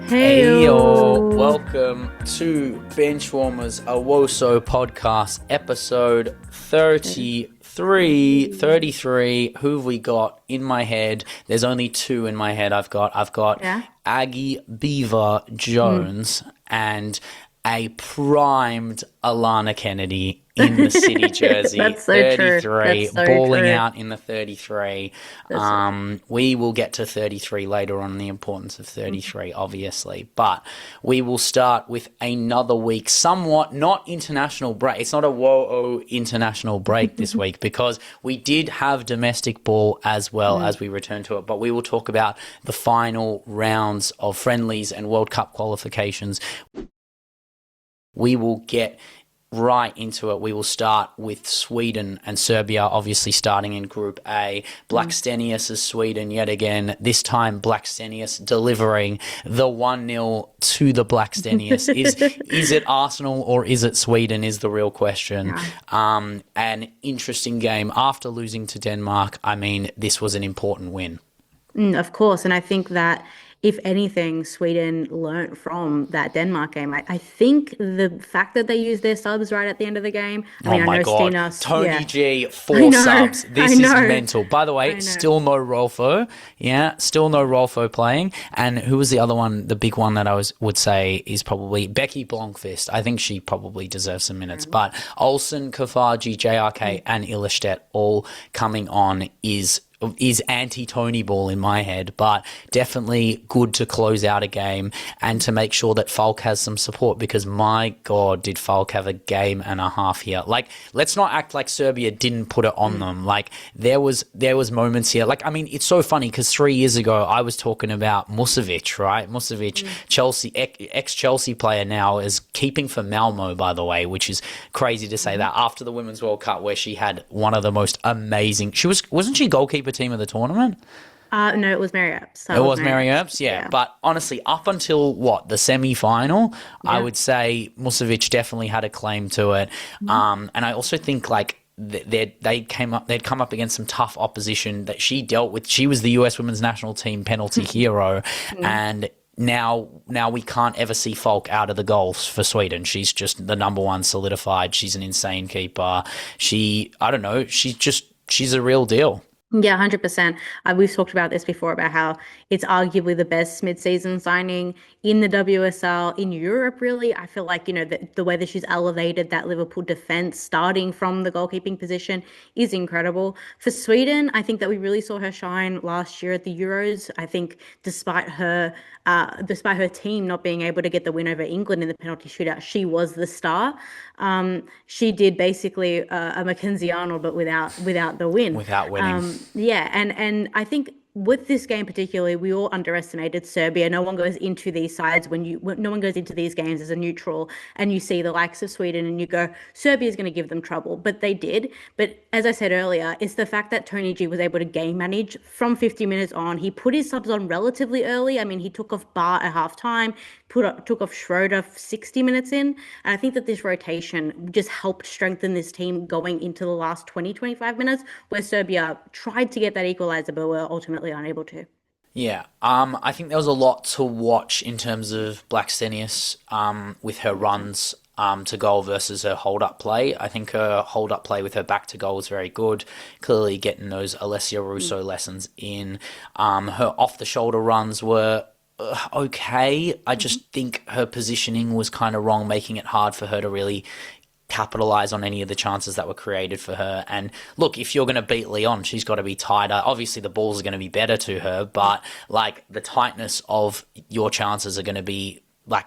Heyo, welcome to Benchwarmers, a WOSO podcast, episode 33. Who have we got in my head? There's only two in my head. I've got Aggie Beaver Jones and a primed Alana Kennedy in the city jersey. That's so 33, true. That's so balling true. out in the 33. We will get to 33 later on, the importance of 33, obviously. But we will start with another week, somewhat not international break. It's not a WOO international break this week because we did have domestic ball as well as we return to it. But we will talk about the final rounds of friendlies and World Cup qualifications. We will get right into it. We will start with Sweden and Serbia, obviously starting in Group A. Blackstenius is Sweden yet again. This time, Blackstenius delivering the 1-0 to the Blackstenius. Is it Arsenal or is it Sweden is the real question. Yeah. An interesting game. After losing to Denmark, I mean, this was an important win. Of course, and I think that if anything, Sweden learnt from that Denmark game. I think the fact that they used their subs right at the end of the game. I know God. Stinas, Tony G, 4 subs. This is mental. By the way, still no Rolfo. Yeah, still no Rolfo playing. And who was the other one, the big one that I would say is probably Becky Blomqvist. I think she probably deserves some minutes. But Olsen, Kafaji, JRK, and Ilestedt all coming on is anti-Tony ball in my head, but definitely good to close out a game and to make sure that Falk has some support, because my God, did Falk have a game and a half here. Like, let's not act like Serbia didn't put it on them. Like, there was moments here. Like, I mean, it's so funny because 3 years ago I was talking about Musovic, right? Musovic, Chelsea, ex-Chelsea player now, is keeping for Malmo, by the way, which is crazy to say that after the Women's World Cup where she had one of the most amazing, wasn't she goalkeeper team of the tournament? No, it was Mary Earps. It was Mary Earps, yeah. But honestly, up until the semi-final, I would say Musovic definitely had a claim to it. And I also think like they'd come up against some tough opposition that she dealt with. She was the US Women's National Team penalty hero, and now we can't ever see Falk out of the goals for Sweden. She's just the number one solidified. She's an insane keeper. She's a real deal. Yeah, 100%. We've talked about this before, about how it's arguably the best mid-season signing in the WSL, in Europe, really. I feel like, the way that she's elevated that Liverpool defense, starting from the goalkeeping position, is incredible. For Sweden, I think that we really saw her shine last year at the Euros. I think despite her team not being able to get the win over England in the penalty shootout, she was the star. She did basically a Mackenzie Arnold, but without the win. Without winning. And I think with this game particularly, we all underestimated Serbia. No one goes into these sides no one goes into these games as a neutral, and you see the likes of Sweden and you go, Serbia's going to give them trouble, but they did. But as I said earlier, it's the fact that Tony G was able to game manage from 50 minutes on. He put his subs on relatively early. I mean, he took off Bar at halftime, took off Schroeder 60 minutes in. And I think that this rotation just helped strengthen this team going into the last 20-25 minutes, where Serbia tried to get that equalizer, but were ultimately unable to. Yeah, I think there was a lot to watch in terms of Blackstenius with her runs to goal versus her hold-up play. I think her hold-up play with her back to goal was very good, clearly getting those Alessia Russo lessons in. Her off-the-shoulder runs were okay. I just think her positioning was kind of wrong, making it hard for her to really capitalize on any of the chances that were created for her. And look, if you're going to beat Leon, she's got to be tighter. Obviously the balls are going to be better to her, but like the tightness of your chances are going to be like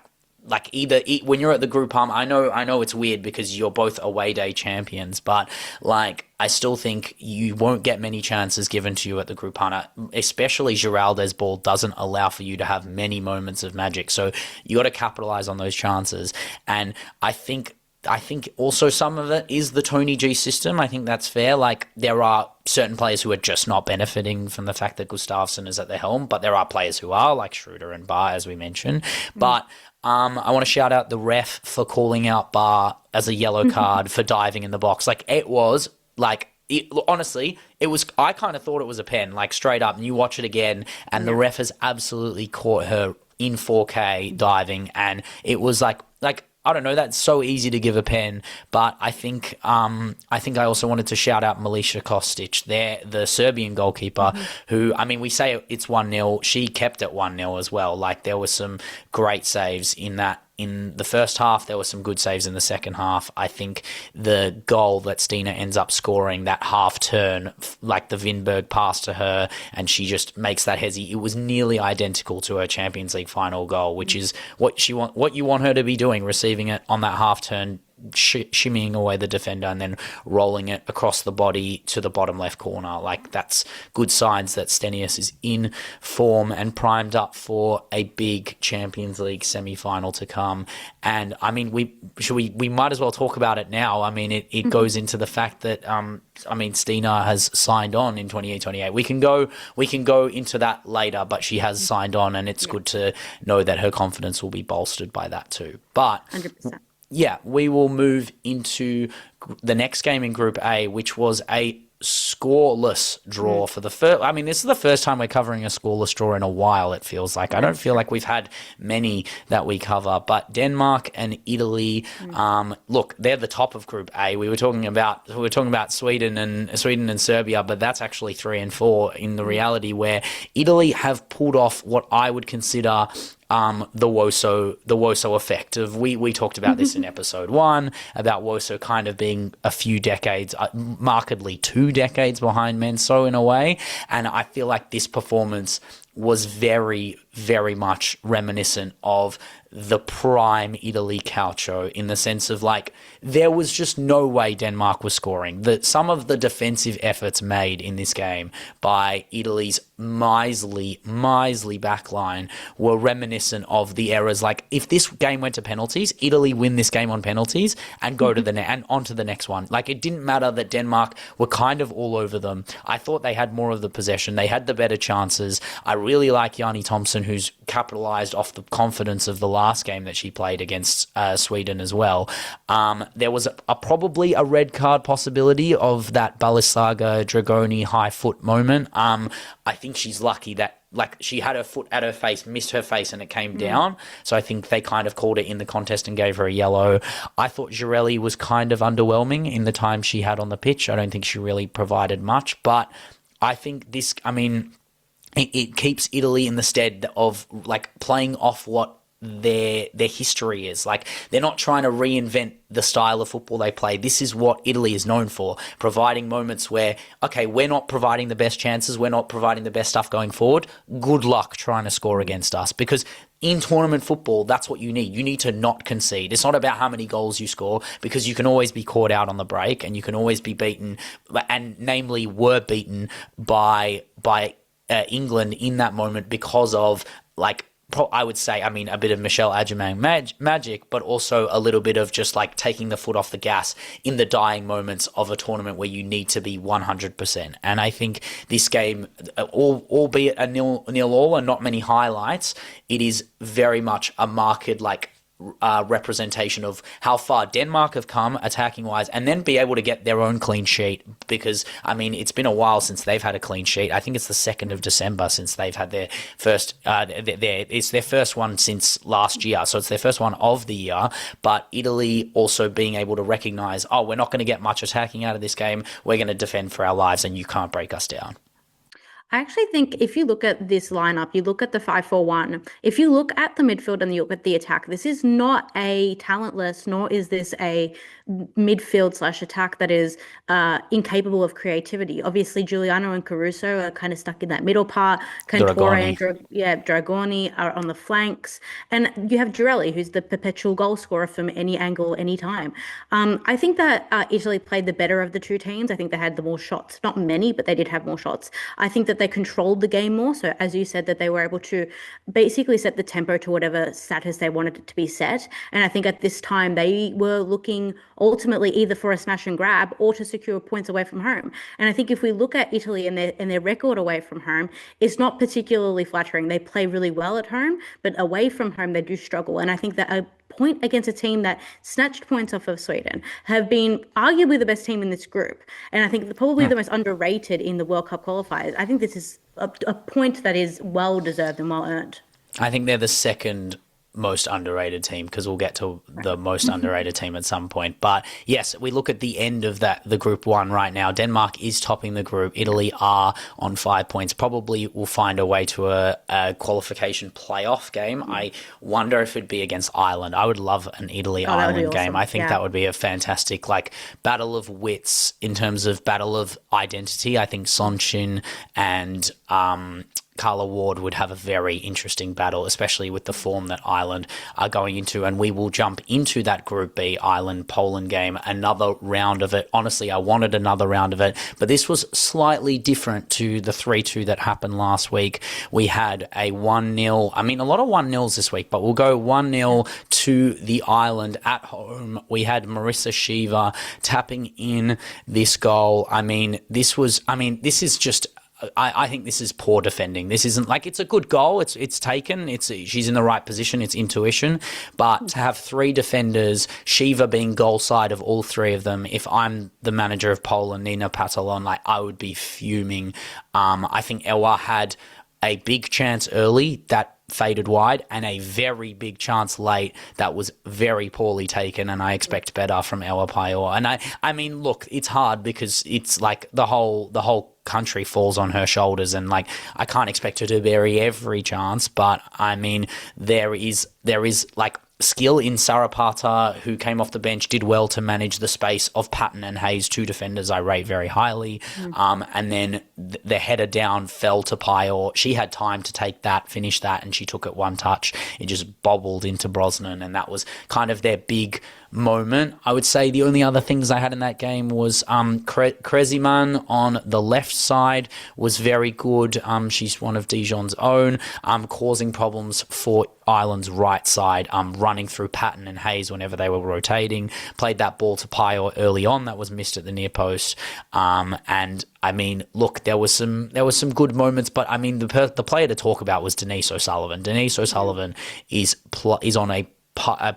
either when you're at the group home. I know it's weird because you're both away day champions, but like I still think you won't get many chances given to you at the group home, especially Giraldes' ball doesn't allow for you to have many moments of magic. So you got to capitalize on those chances. And I think also some of it is the Tony G system. I think that's fair. Like, there are certain players who are just not benefiting from the fact that Gustafsson is at the helm, but there are players who are, like Schroeder and Bar, as we mentioned. But I want to shout out the ref for calling out Bar as a yellow card for diving in the box. Like, it was, like, honestly, it was. I kind of thought it was a pen, like straight up. And you watch it again, and the ref has absolutely caught her in 4K diving, and it was like I don't know. That's so easy to give a pen, but I think I also wanted to shout out Milica Kostic, the Serbian goalkeeper, who, I mean, we say it's 1-0. She kept it 1-0 as well. Like, there were some great saves in that. In the first half, there were some good saves in the second half. I think the goal that Stina ends up scoring, that half turn, like the Vinberg pass to her, and she just makes that hesi. It was nearly identical to her Champions League final goal, which is what you want her to be doing, receiving it on that half turn, shimmying away the defender and then rolling it across the body to the bottom left corner. Like, that's good signs that Stenius is in form and primed up for a big Champions League semi-final to come. And I mean, we might as well talk about it now. I mean, it goes into the fact that Stina has signed on in 2028. We can go into that later, but she has signed on, and it's good to know that her confidence will be bolstered by that too. But 100%. Yeah, we will move into the next game in Group A, which was a scoreless draw for the first. I mean, this is the first time we're covering a scoreless draw in a while, it feels like. I don't feel like we've had many that we cover, but Denmark and Italy, look, they're the top of Group A. We were talking about Sweden and Serbia, but that's actually 3 and 4 in the reality, where Italy have pulled off what I would consider the WOSO effect of, we talked about this in episode 1 about WOSO kind of being a few decades, markedly 2 decades behind MENSO in a way, and I feel like this performance was very, very much reminiscent of the prime Italy calcio, in the sense of, like, there was just no way Denmark was scoring. Some of the defensive efforts made in this game by Italy's miserly backline were reminiscent of the errors. Like, if this game went to penalties, Italy win this game on penalties and go to and on to the next one. Like, it didn't matter that Denmark were kind of all over them. I thought they had more of the possession. They had the better chances. I really like Yanni Thompson, who's capitalized off the confidence of the last game that she played against Sweden as well. There was probably a red card possibility of that Balenciaga Dragoni high foot moment. I think she's lucky that, like, she had her foot at her face, missed her face, and it came down. So I think they kind of called it in the contest and gave her a yellow. I thought Girelli was kind of underwhelming in the time she had on the pitch. I don't think she really provided much, but I think this, I mean, it keeps Italy in the stead of, like, playing off what their history is. Like, they're not trying to reinvent the style of football they play. This is what Italy is known for, providing moments where, okay, we're not providing the best chances, we're not providing the best stuff going forward. Good luck trying to score against us, because in tournament football, that's what you need. You need to not concede. It's not about how many goals you score, because you can always be caught out on the break, and you can always be beaten, and namely were beaten by England in that moment because of, like, I would say, I mean, a bit of Michelle Adjumang magic, but also a little bit of just, like, taking the foot off the gas in the dying moments of a tournament where you need to be 100%. And I think this game, albeit a nil all and not many highlights, it is very much a marked, like, representation of how far Denmark have come attacking wise, and then be able to get their own clean sheet, because, I mean, it's been a while since they've had a clean sheet. I think it's the 2nd of December since they've had their first it's their first one since last year, so it's their first one of the year. But Italy also being able to recognize, oh, we're not going to get much attacking out of this game, we're going to defend for our lives, and you can't break us down. I actually think if you look at this lineup, you look at the 5-4-1, if you look at the midfield and you look at the attack, this is not a talentless, nor is this a midfield/attack that is incapable of creativity. Obviously, Giuliano and Caruso are kind of stuck in that middle part. Cantore and Dragoni are on the flanks. And you have Girelli, who's the perpetual goal scorer from any angle, any time. I think that Italy played the better of the two teams. I think they had the more shots. Not many, but they did have more shots. I think that they controlled the game more. So as you said, that they were able to basically set the tempo to whatever status they wanted it to be set. And I think at this time, they were looking ultimately either for a smash and grab or to secure points away from home. And I think if we look at Italy and their record away from home, it's not particularly flattering. They play really well at home, but away from home they do struggle. And I think that a point against a team that snatched points off of Sweden have been arguably the best team in this group. And I think probably the most underrated in the World Cup qualifiers. I think this is a point that is well deserved and well earned. I think they're the second most underrated team, because we'll get to the most underrated team at some point. But yes, we look at the end of the group one right now. Denmark is topping the group. Italy are on 5 points. Probably will find a way to a qualification playoff game. I wonder if it'd be against Ireland. I would love an Italy-Ireland game. Awesome. I think that would be a fantastic, like, battle of wits in terms of battle of identity. I think Sonchin and Carla Ward would have a very interesting battle, especially with the form that Ireland are going into. And we will jump into that Group B Ireland-Poland game, another round of it. Honestly, I wanted another round of it, but this was slightly different to the 3-2 that happened last week. We had a 1-0, I mean, a lot of 1-0s this week, but we'll go 1-0 to the Ireland at home. We had Marissa Sheva tapping in this goal. This is just, I think this is poor defending. This isn't like, it's a good goal. It's taken. She's in the right position. It's intuition. But to have three defenders, Shiva being goal side of all three of them, if I'm the manager of Poland, Nina Patalon, like, I would be fuming. I think Ewa had a big chance early that faded wide, and a very big chance late that was very poorly taken, and I expect better from Ewa Pajor. And I mean, look, it's hard because it's like the whole country falls on her shoulders, and like, I can't expect her to bury every chance, but I mean, there is like skill in Sarapata, who came off the bench, did well to manage the space of Patton and Hayes, two defenders I rate very highly. And then the header down fell to Pajor. She had time to take that, finish that, and she took it one touch. It just bobbled into Brosnan, and that was kind of their big moment. I would say the only other things I had in that game was Kreziman on the left side was very good. She's one of Dijon's own, causing problems for Ireland's right side, running through Patton and Hayes whenever they were rotating. Played that ball to Pajor early on that was missed at the near post. And I mean, look, there was some good moments, but I mean, the player to talk about was Denise O'Sullivan. Denise O'Sullivan is on a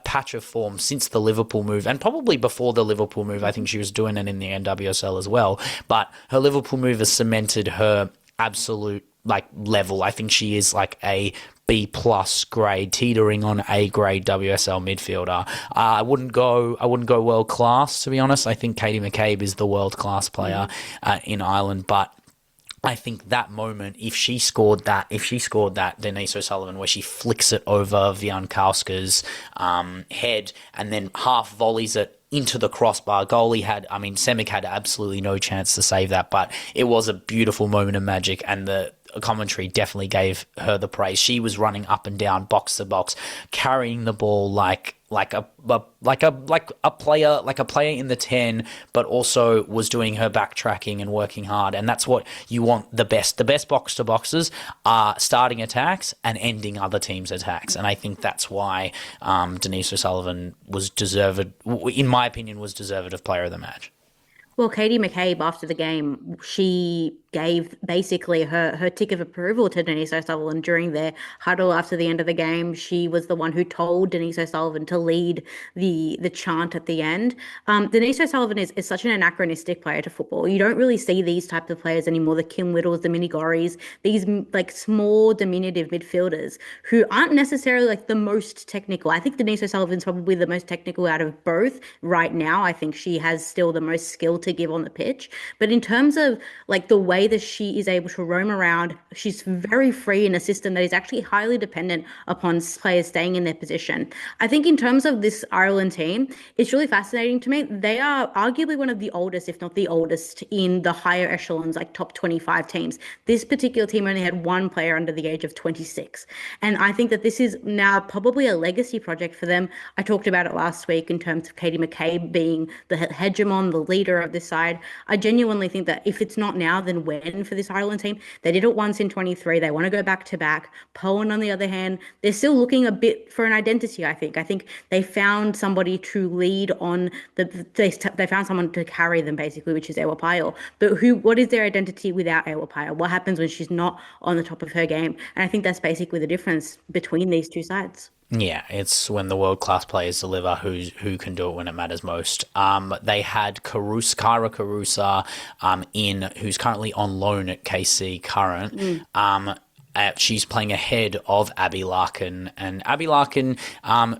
patch of form since the Liverpool move, and probably before the Liverpool move. I think she was doing it in the NWSL as well, but her Liverpool move has cemented her absolute like level. I think she is like a B+ grade, teetering on A grade WSL midfielder. I wouldn't go world class, to be honest. I think Katie McCabe is the world class player in Ireland, but I think that moment, if she scored that, Denise O'Sullivan, where she flicks it over Viankowska's head and then half volleys it into the crossbar, Semic had absolutely no chance to save that, but it was a beautiful moment of magic, and the commentary definitely gave her the praise. She was running up and down, box to box, carrying the ball like a player in the 10, but also was doing her backtracking and working hard. And that's what you want. The best box to boxes are starting attacks and ending other teams' attacks. And I think that's why Denise O'Sullivan was deserved, in my opinion, was deserved of player of the match. Well, Katie McCabe, after the game, she gave basically her tick of approval to Denise O'Sullivan during their huddle after the end of the game. She was the one who told Denise O'Sullivan to lead the chant at the end. Denise O'Sullivan is such an anachronistic player to football. You don't really see these types of players anymore, the Kim Littles, the Minnie Gories, these like small, diminutive midfielders who aren't necessarily like the most technical. I think Denise O'Sullivan's probably the most technical out of both right now. I think she has still the most skill to give on the pitch. But in terms of like the way that she is able to roam around, she's very free in a system that is actually highly dependent upon players staying in their position. I think in terms of this Ireland team, it's really fascinating to me. They are arguably one of the oldest, if not the oldest, in the higher echelons, like top 25 teams. This particular team only had one player under the age of 26. And I think that this is now probably a legacy project for them. I talked about it last week in terms of Katie McCabe being the hegemon, the leader of this side. I genuinely think that if it's not now, then when win for this Ireland team. They did it once in 23. They want to go back to back. Poland, on the other hand, they're still looking a bit for an identity, I think. I think they found somebody to lead on they found someone to carry them, basically, which is Ewa Pajor. But what is their identity without Ewa Pajor? What happens when she's not on the top of her game? And I think that's basically the difference between these two sides. Yeah, it's when the world-class players deliver who can do it when it matters most. They had Kyra Carusa who's currently on loan at KC Current. She's playing ahead of Abby Larkin. And Abby Larkin,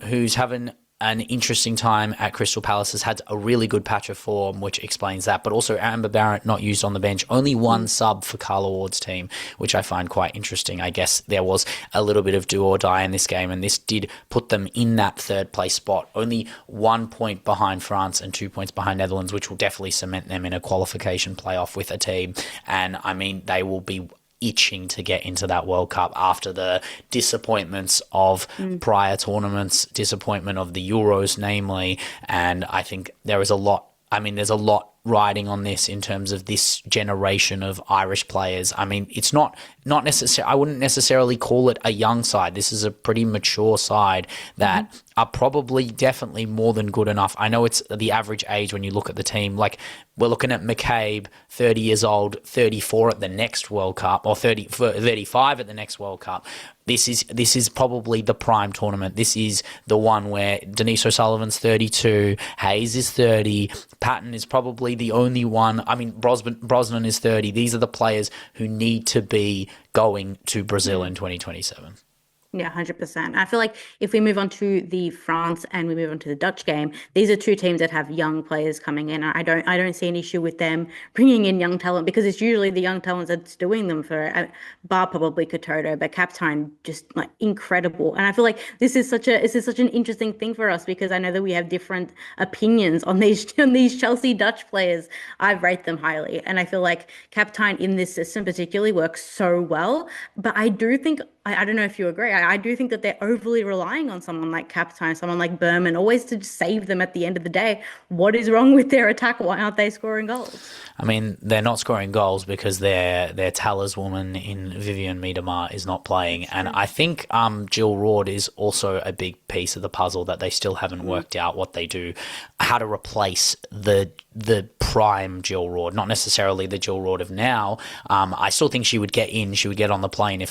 who's having an interesting time at Crystal Palace, has had a really good patch of form, which explains that. But also Amber Barrett not used on the bench. Only one sub for Carla Ward's team, which I find quite interesting. I guess there was a little bit of do or die in this game, and this did put them in that third place spot. Only 1 point behind France and 2 points behind Netherlands, which will definitely cement them in a qualification playoff with a team. And I mean, they will be itching to get into that World Cup after the disappointments of prior tournaments, disappointment of the Euros, namely. And I think there's a lot riding on this in terms of this generation of Irish players. I mean, it's not necessarily, I wouldn't necessarily call it a young side. This is a pretty mature side that are probably definitely more than good enough. I know it's the average age when you look at the team. Like, we're looking at McCabe, 30 years old, 34 at the next World Cup, or 35 at the next World Cup. This is probably the prime tournament. This is the one where Denise O'Sullivan's 32, Hayes is 30, Patton is probably the only one. I mean, Brosnan is 30. These are the players who need to be going to Brazil in 2027. Yeah, 100%. I feel like if we move on to the France and we move on to the Dutch game, these are two teams that have young players coming in. I don't see an issue with them bringing in young talent, because it's usually the young talents that's doing them for, bar probably Katoto, but Kaptein just like incredible. And I feel like this is such an interesting thing for us, because I know that we have different opinions on these Chelsea Dutch players. I rate them highly, and I feel like Kaptein in this system particularly works so well. But I do think, I don't know if you agree, I do think that they're overly relying on someone like Kaptein, someone like Berman, always to save them at the end of the day. What is wrong with their attack? Why aren't they scoring goals? I mean, they're not scoring goals because their talisman in Vivian Miedema is not playing. And I think Jill Roord is also a big piece of the puzzle that they still haven't worked out what they do, how to replace the prime Jill Roord, not necessarily the Jill Roord of now. I still think she would get in. She would get on the plane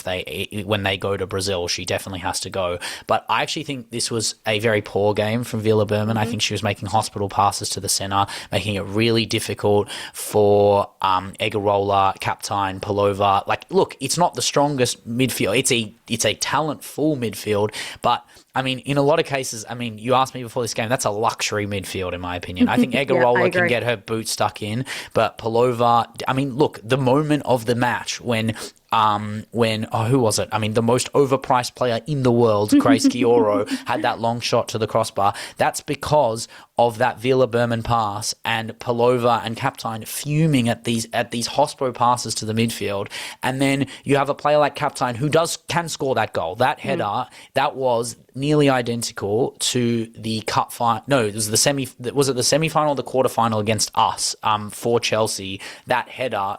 when they go to Brazil. She definitely has to go. But I actually think this was a very poor game from Vila Berman. I think she was making hospital passes to the centre, making it really difficult for Egarola, Kaptein, Palova. Like, look, it's not the strongest midfield. It's a talent-full midfield, but I mean, in a lot of cases, I mean, you asked me before this game, that's a luxury midfield, in my opinion. I think Egarola can get her boot stuck in, but Palova, I mean, look, the moment of the match when who was it? I mean, the most overpriced player in the world, Grace Kioro, had that long shot to the crossbar. That's because of that Vila Berman pass and Palova and Kaptein fuming at these hospo passes to the midfield. And then you have a player like Kaptein who can score that goal. That header, that was nearly identical to the cup final. No, it was the semi-final or the quarterfinal against us for Chelsea. That header,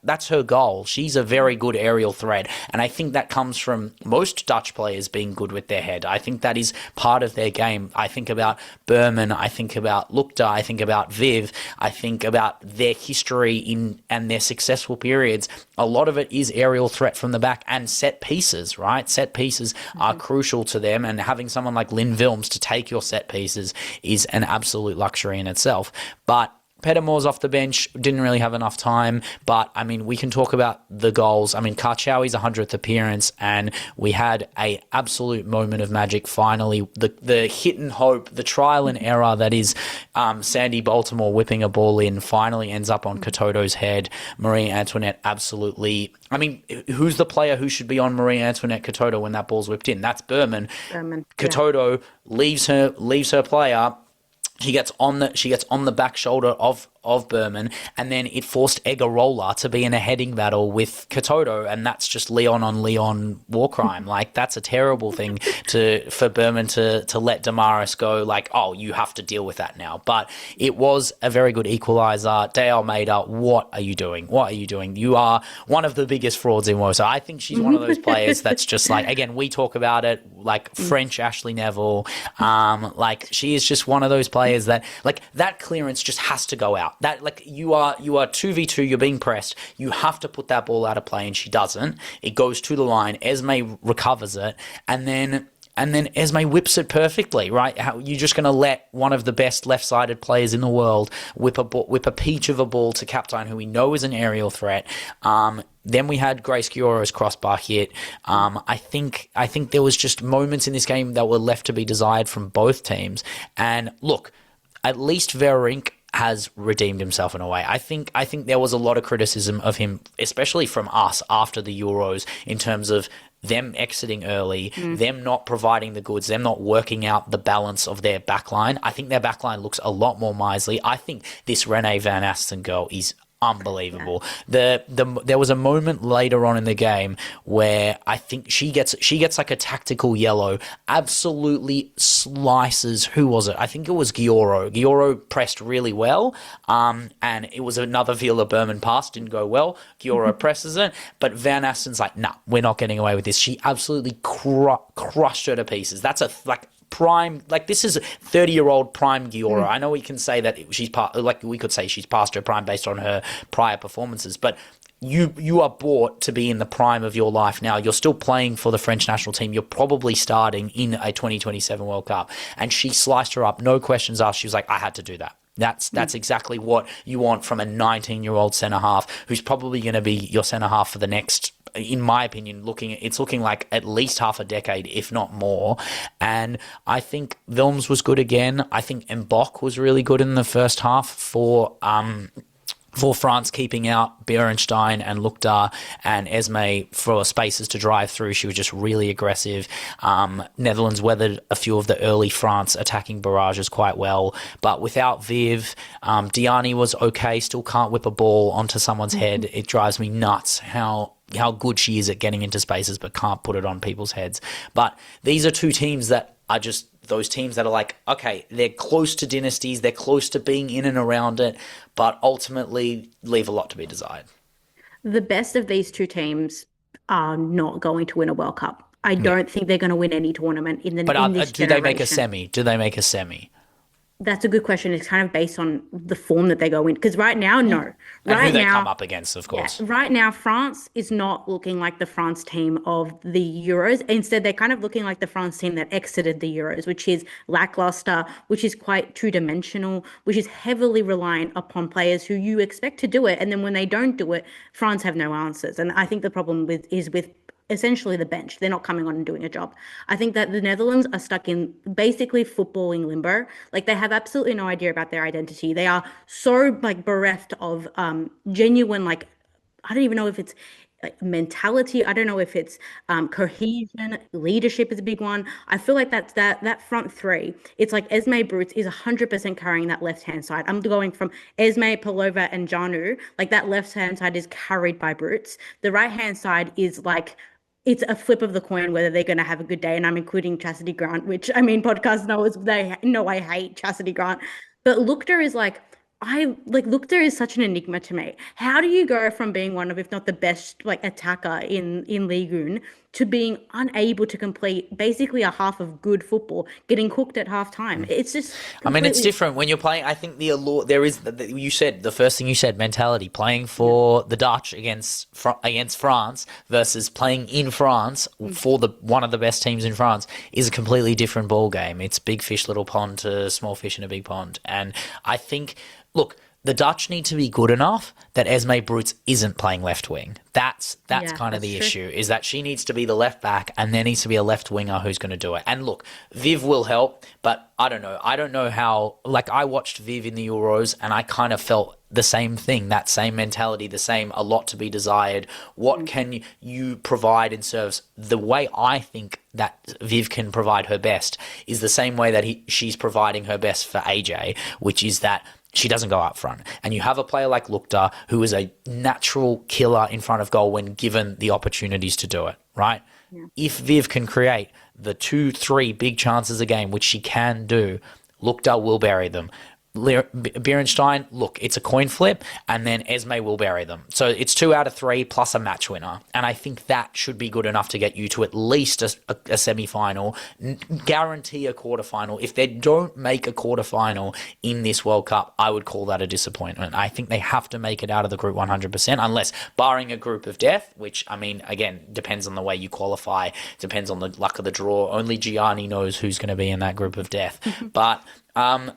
that's her goal. She's a very good aerial threat, and I think that comes from most Dutch players being good with their head. I think that is part of their game. I think about Berman, I think about Lukta, I think about Viv, I think about their history and their successful periods. A lot of it is aerial threat from the back and set pieces, right? Set pieces are crucial to them, and having someone like Lynn Vilms to take your set pieces is an absolute luxury in itself. But Pettermore's off the bench, didn't really have enough time, but I mean, we can talk about the goals. I mean, Karchawi's 100th appearance, and we had a absolute moment of magic finally. The hit and hope, the trial and error that is Sandy Baltimore whipping a ball in finally ends up on Katoto's head. Marie Antoinette absolutely... I mean, who's the player who should be on Marie Antoinette Katoto when that ball's whipped in? That's Berman. Katoto leaves her player. She gets on the back shoulder of Berman, and then it forced Egarola to be in a heading battle with Katoto, and that's just Leon on Leon war crime. Like, that's a terrible thing for Berman to let Damaris go, like, oh, you have to deal with that now. But it was a very good equaliser. De Almeida, what are you doing? What are you doing? You are one of the biggest frauds in WOSO. I think she's one of those players that's just like, again, we talk about it, like French Ashley Neville. Like, she is just one of those players that, like, that clearance just has to go out. That, like, you are 2v2, you're being pressed, you have to put that ball out of play, and she doesn't. It goes to the line, Esme recovers it, and then Esme whips it perfectly, right? You're just going to let one of the best left-sided players in the world whip a peach of a ball to Kaptein, who we know is an aerial threat. Then we had Grace Gioro's crossbar hit. I think there was just moments in this game that were left to be desired from both teams. And look, at least Verink has redeemed himself in a way. I think there was a lot of criticism of him, especially from us after the Euros, in terms of them exiting early, them not providing the goods, them not working out the balance of their backline. I think their backline looks a lot more miserly. I think this Renee Van Asten girl is unbelievable. There was a moment later on in the game where I think she gets like a tactical yellow, absolutely slices, who was it? I think it was Gioro. Gioro pressed really well, and it was another Viola Berman pass, didn't go well. Gioro presses it, but Van Asten's like, nah, we're not getting away with this. She absolutely crushed her to pieces. That's prime, like, this is 30-year-old prime Giora. I know we can say that we could say she's past her prime based on her prior performances, but you are bought to be in the prime of your life now. You're still playing for the French national team. You're probably starting in a 2027 World Cup, and she sliced her up, no questions asked. She was like, I had to do that. That's exactly what you want from a 19-year-old centre-half who's probably going to be your centre-half for the next, in my opinion, it's looking like at least half a decade, if not more. And I think Wilms was good again. I think Mbok was really good in the first half for France, keeping out Berenstein and Lukhtar and Esme for spaces to drive through. She was just really aggressive. Netherlands weathered a few of the early France attacking barrages quite well, but without Viv, Diani was okay, still can't whip a ball onto someone's head. It drives me nuts how good she is at getting into spaces but can't put it on people's heads. But these are two teams that are just those teams that are like, okay, they're close to dynasties, they're close to being in and around it, but ultimately leave a lot to be desired. The best of these two teams are not going to win a World Cup. I don't think they're going to win any tournament in this generation. Do they make a semi? Do they make a semi? That's a good question. It's kind of based on the form that they go in. Because right now, no. And right who they now, come up against, of course. Yeah, right now, France is not looking like the France team of the Euros. Instead, they're kind of looking like the France team that exited the Euros, which is lackluster, which is quite two-dimensional, which is heavily reliant upon players who you expect to do it. And then when they don't do it, France have no answers. And I think the problem is with essentially the bench. They're not coming on and doing a job. I think that the Netherlands are stuck in basically footballing limbo. Like, they have absolutely no idea about their identity. They are so, like, bereft of genuine, like, I don't even know if it's like mentality. I don't know if it's cohesion. Leadership is a big one. I feel like that front three. It's like Esme Brutes is 100% carrying that left-hand side. I'm going from Esme, Palova, and Janu. Like, that left-hand side is carried by Brutes. The right-hand side is like, it's a flip of the coin whether they're going to have a good day. And I'm including Chastity Grant, which, I mean, podcast knowers, they know I hate Chastity Grant. But Lukhtar is like, Lukhtar is such an enigma to me. How do you go from being one of, if not the best, like, attacker in Ligue 1 to being unable to complete basically a half of good football, getting cooked at half time? It's just I mean, it's different when you're playing. I think the allure there is. You said the first thing you said, mentality. Playing for the Dutch against France versus playing in France for one of the best teams in France is a completely different ball game. It's big fish, little pond to small fish in a big pond, and I think. Look, the Dutch need to be good enough that Esme Brutes isn't playing left wing. That's kind of the issue, is that she needs to be the left back and there needs to be a left winger who's going to do it. And look, Viv will help, but I don't know. I don't know how, like, I watched Viv in the Euros and I kind of felt the same thing, that same mentality, the same, a lot to be desired. What can you provide in service? The way I think that Viv can provide her best is the same way that she's providing her best for AJ, which is that she doesn't go up front. And you have a player like Lukta, who is a natural killer in front of goal when given the opportunities to do it, right? Yeah. If Viv can create the 2-3 big chances a game, which she can do, Lukta will bury them. Beerenstein, look, it's a coin flip, and then Esme will bury them. So it's 2 out of 3 plus a match winner. And I think that should be good enough to get you to at least a semi-final, guarantee a quarterfinal. If they don't make a quarterfinal in this World Cup, I would call that a disappointment. I think they have to make it out of the group 100%, unless barring a group of death, which, I mean, again, depends on the way you qualify, depends on the luck of the draw. Only Gianni knows who's going to be in that group of death. But they're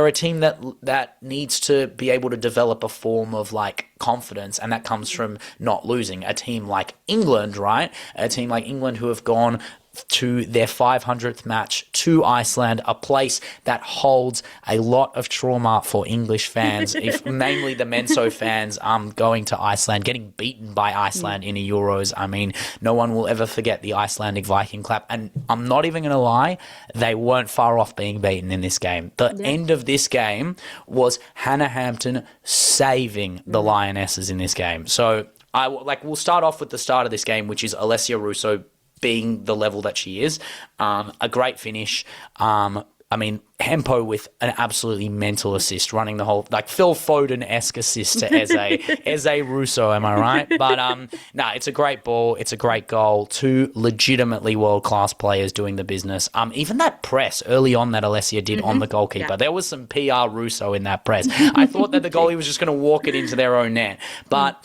a team that needs to be able to develop a form of like confidence, and that comes from not losing. A team like England, right? A team like England who have gone to their 500th match to Iceland, a place that holds a lot of trauma for English fans, namely the MENSO fans, going to Iceland, getting beaten by Iceland in the Euros. I mean, no one will ever forget the Icelandic Viking clap. And I'm not even going to lie, they weren't far off being beaten in this game. The end of this game was Hannah Hampton saving the Lionesses in this game. So we'll start off with the start of this game, which is Alessia Russo being the level that she is. A great finish. I mean, Hempo with an absolutely mental assist, running the whole, like Phil Foden-esque assist to Eze Russo, am I right? But it's a great ball. It's a great goal. 2 legitimately world-class players doing the business. Even that press early on that Alessia did on the goalkeeper, there was some PR Russo in that press. I thought that the goalie was just going to walk it into their own net. But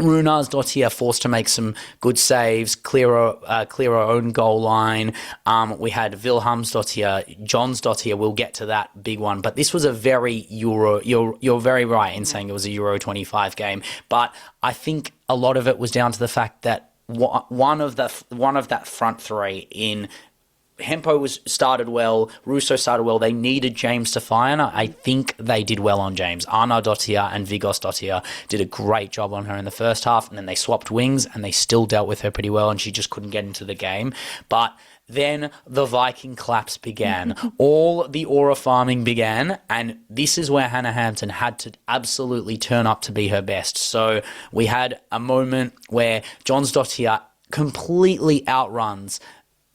Runarsdottir forced to make some good saves, clear her own goal line. We had Vilhelmsdottir, Johnsdottir. We'll get to that big one, but this was a very Euro. You're very right in saying it was a Euro 25 game, but I think a lot of it was down to the fact that one of that front three in Hempo started well, Russo started well. They needed James to fire, and I think they did well on James. Arna Dottir and Vigos Dottir did a great job on her in the first half, and then they swapped wings, and they still dealt with her pretty well, and she just couldn't get into the game. But then the Viking claps began. All the aura farming began, and this is where Hannah Hampton had to absolutely turn up to be her best. So we had a moment where Johnsdottir completely outruns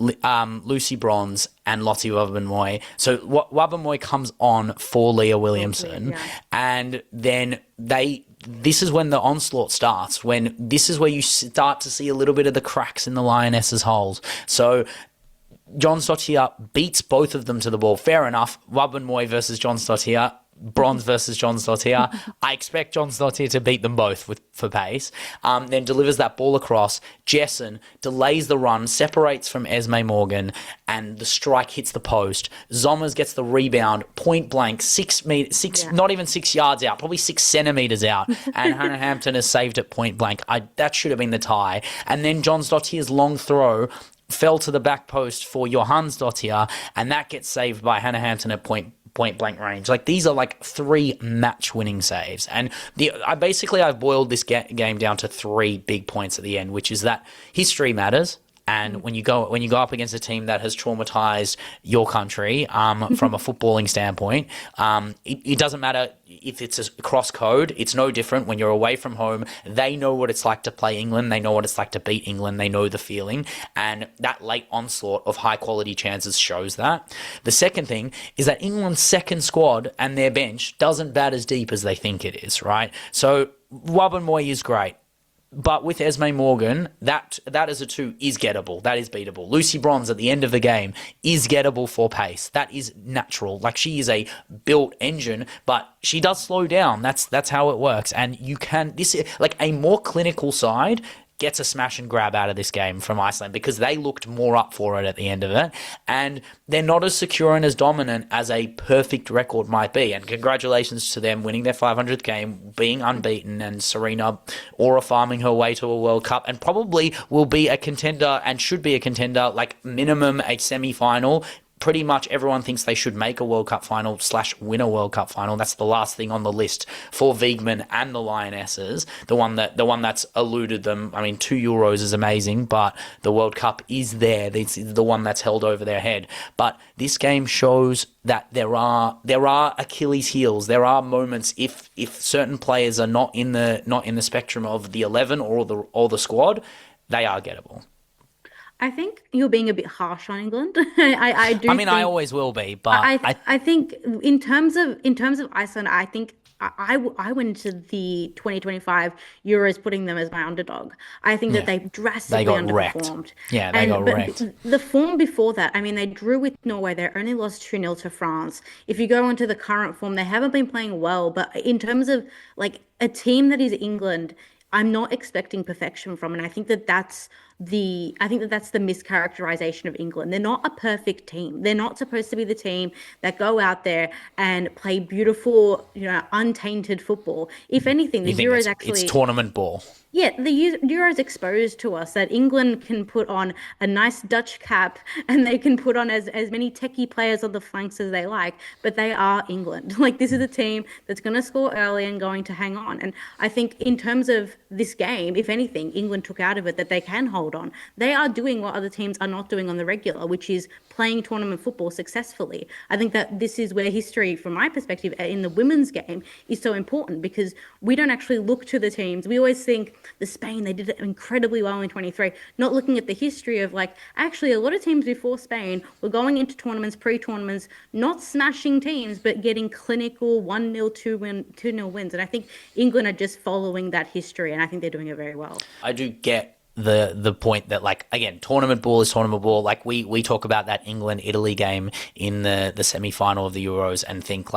Lucy Bronze and Lottie Wubbenmoy. So Wubbenmoy comes on for Leah Williamson, and then this is when the onslaught starts, when this is where you start to see a little bit of the cracks in the Lionesses' holes. So Johnsdottir beats both of them to the ball. Fair enough. Wubbenmoy versus Johnsdottir. Bronze versus Johnsdottir. I expect Johnsdottir to beat them both for pace. Then delivers that ball across. Jessen delays the run, separates from Esme Morgan, and the strike hits the post. Zommers gets the rebound, point blank, not even 6 yards out, probably 6 centimeters out, and Hannah Hampton has saved it point blank. That should have been the tie. And then Johnsdottir's long throw fell to the back post for Johansdottir, and that gets saved by Hannah Hampton at point blank range. Like, these are like 3 match winning saves, and I've boiled this game down to 3 big points at the end, which is that history matters. And when you go up against a team that has traumatized your country from a footballing standpoint, it doesn't matter if it's a cross code. It's no different when you're away from home. They know what it's like to play England. They know what it's like to beat England. They know the feeling. And that late onslaught of high quality chances shows that. The second thing is that England's second squad and their bench doesn't bat as deep as they think it is, right? So Wubbenmoy is great. But with Esme Morgan, that as a 2 is gettable. That is beatable. Lucy Bronze at the end of the game is gettable for pace. That is natural. Like, she is a built engine, but she does slow down. That's how it works. And like a more clinical side gets a smash and grab out of this game from Iceland because they looked more up for it at the end of it. And they're not as secure and as dominant as a perfect record might be. And congratulations to them winning their 500th game, being unbeaten, and Serena aura farming her way to a World Cup, and probably will be a contender and should be a contender, like minimum a semi-final, pretty much everyone thinks they should make a World Cup final / win a World Cup final. That's the last thing on the list for Wiegman and the Lionesses. The one that's eluded them. I mean, 2 Euros is amazing, but the World Cup is there. It's the one that's held over their head. But this game shows that there are Achilles heels. There are moments if certain players are not in the spectrum of the 11 or the squad, they are gettable. I think you're being a bit harsh on England. I do. I mean, think, I always will be, but I think in terms of Iceland, I think I went into the 2025 Euros putting them as my underdog. I think that they drastically underperformed. Wrecked. Yeah, they got wrecked. The form before that, I mean, they drew with Norway. They only lost 2-0 to France. If you go onto the current form, they haven't been playing well. But in terms of like a team that is England, I'm not expecting perfection from it. I think that's the mischaracterization of England. They're not a perfect team. They're not supposed to be the team that go out there and play beautiful, untainted football. If anything, the Euros it's tournament ball. Yeah, the Euros exposed to us that England can put on a nice Dutch cap and they can put on as many techie players on the flanks as they like, but they are England. Like, this is a team that's going to score early and going to hang on. And I think in terms of this game, if anything, England took out of it that they can hold on. They are doing what other teams are not doing on the regular, which is playing tournament football successfully. I think that this is where history, from my perspective, in the women's game is so important, because we don't actually look to the teams. We always think the Spain, they did it incredibly well in 23, not looking at the history of actually a lot of teams before Spain were going into tournaments, pre-tournaments, not smashing teams, but getting clinical 1-0, 2-0 wins. And I think England are just following that history, and I think they're doing it very well. I do get the point that, again, tournament ball is tournament ball. We talk about that England-Italy game in the semi-final of the Euros and think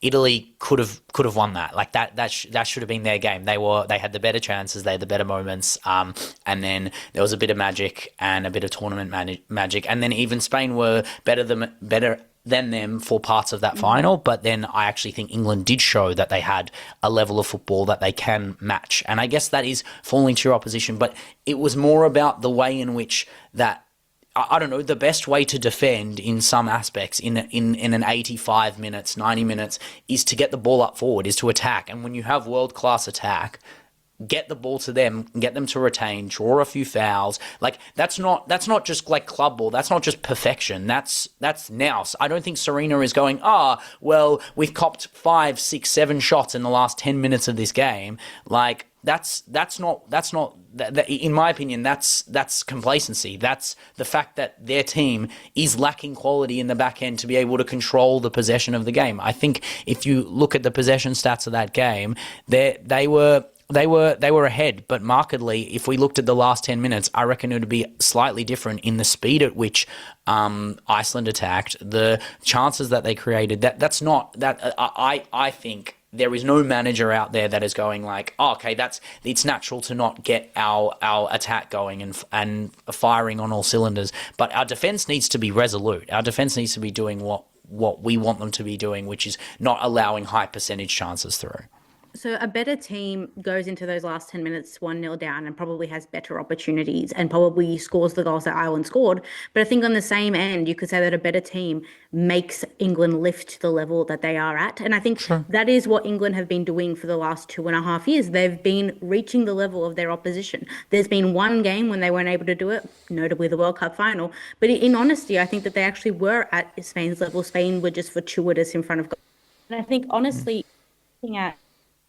Italy could have won that. That should have been their game. They had the better chances, they had the better moments, and then there was a bit of magic and a bit of tournament magic, and then even Spain were better than them for parts of that final, but then I actually think England did show that they had a level of football that they can match. And I guess that is falling to your opposition, but it was more about the way in which that, I don't know, the best way to defend in some aspects in an 85 minutes, 90 minutes is to get the ball up forward, is to attack. And when you have world-class attack, get the ball to them, get them to retain, draw a few fouls. That's not just club ball. That's not just perfection. That's nous. I don't think Serena is going, well, we've copped 5, 6, 7 shots in the last 10 minutes of this game. That's not in my opinion, that's complacency. That's the fact that their team is lacking quality in the back end to be able to control the possession of the game. I think if you look at the possession stats of that game, they were ahead, but markedly, if we looked at the last 10 minutes, I reckon it would be slightly different in the speed at which Iceland attacked, the chances that they created. I think there is no manager out there that is going it's natural to not get our attack going and firing on all cylinders. But our defense needs to be resolute. Our defense needs to be doing what we want them to be doing, which is not allowing high percentage chances through. So a better team goes into those last 10 minutes 1-0 down and probably has better opportunities and probably scores the goals that Ireland scored. But I think on the same end, you could say that a better team makes England lift to the level that they are at. And I think that is what England have been doing for the last 2.5 years. They've been reaching the level of their opposition. There's been one game when they weren't able to do it, notably the World Cup final. But in honesty, I think that they actually were at Spain's level. Spain were just fortuitous in front of goals. And I think, honestly, looking at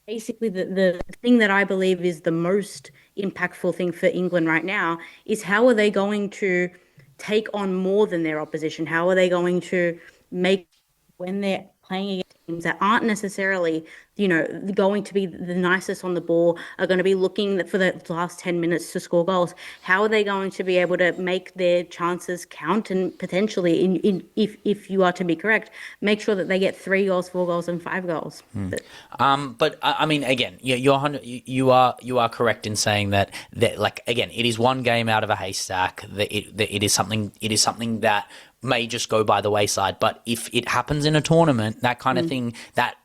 basically the thing that I believe is the most impactful thing for England right now is how are they going to take on more than their opposition? How are they going to make, when they're playing against teams that aren't necessarily, going to be the nicest on the ball, are going to be looking for the last 10 minutes to score goals? How are they going to be able to make their chances count and potentially, if you are to be correct, make sure that they get 3 goals, 4 goals, and 5 goals? But I mean, again, you are correct in saying that again, it is one game out of a haystack. That it is something that may just go by the wayside. But if it happens in a tournament, that kind of thing, that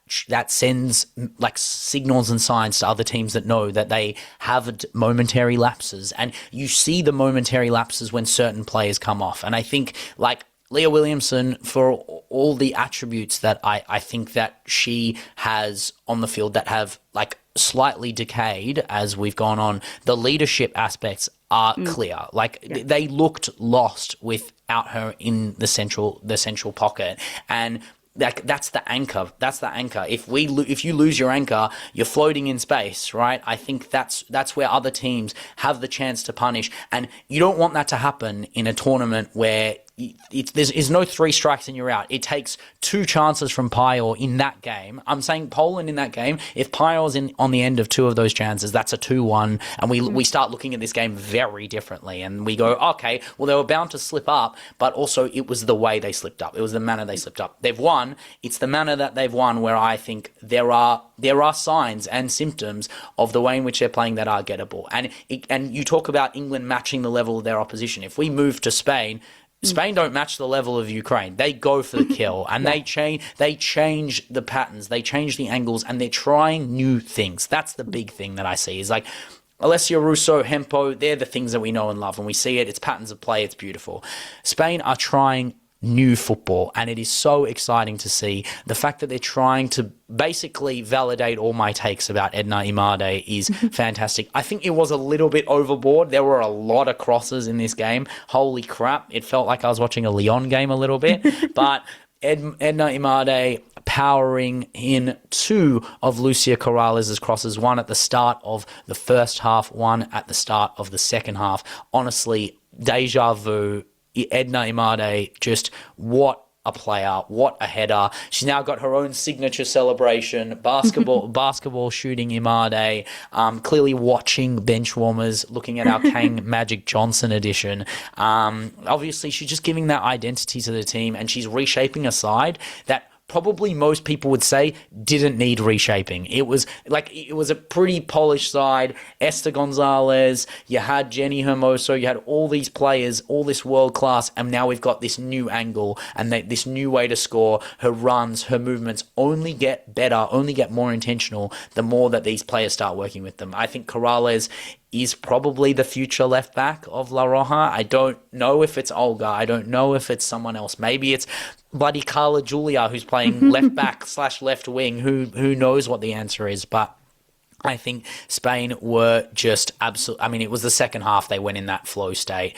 sends signals and signs to other teams that know that they have momentary lapses, and you see the momentary lapses when certain players come off. And I think Leah Williamson, for all the attributes that I think that she has on the field that have like slightly decayed as we've gone on, the leadership aspects are clear. Like they looked lost without her in the central pocket, and that's the anchor. That's the anchor. If you lose your anchor, you're floating in space, right? I think that's where other teams have the chance to punish, and you don't want that to happen in a tournament where there's no 3 strikes and you're out. It takes 2 chances from Pajor in that game. I'm saying Poland in that game, if Pajor's on the end of 2 of those chances, that's a 2-1, and we start looking at this game very differently, and we go, okay, well, they were bound to slip up, but also it was the way they slipped up. It was the manner they slipped up. They've won. It's the manner that they've won where I think there are signs and symptoms of the way in which they're playing that are gettable. And you talk about England matching the level of their opposition. If we move to Spain don't match the level of Ukraine. They go for the kill, and they change the patterns, they change the angles, and they're trying new things. That's the big thing that I see is like Alessia Russo, Hempo, they're the things that we know and love, and we see it. It's patterns of play. It's beautiful. Spain are trying new football, and it is so exciting to see. The fact that they're trying to basically validate all my takes about Edna Imade is fantastic. I think it was a little bit overboard. There were a lot of crosses in this game. Holy crap. It felt like I was watching a Lyon game a little bit. But Edna Imade powering in 2 of Lucia Corrales' crosses, one at the start of the first half, one at the start of the second half. Honestly, deja vu. Edna Imade, just what a player, what a header. She's now got her own signature celebration, basketball shooting Imade, clearly watching Benchwarmers, looking at our Kang Magic Johnson edition. Obviously, she's just giving that identity to the team, and she's reshaping a side that probably most people would say didn't need reshaping. It was a pretty polished side. Esther Gonzalez, you had Jenny Hermoso, you had all these players, all this world class, and now we've got this new angle and this new way to score. Her runs, her movements only get better, only get more intentional the more that these players start working with them. I think Corrales is probably the future left back of La Roja. I don't know if it's Olga. I don't know if it's someone else. Maybe it's bloody Carla Julia who's playing left back / left wing. Who knows what the answer is, but I think Spain were just absolutely... I mean, it was the second half they went in that flow state.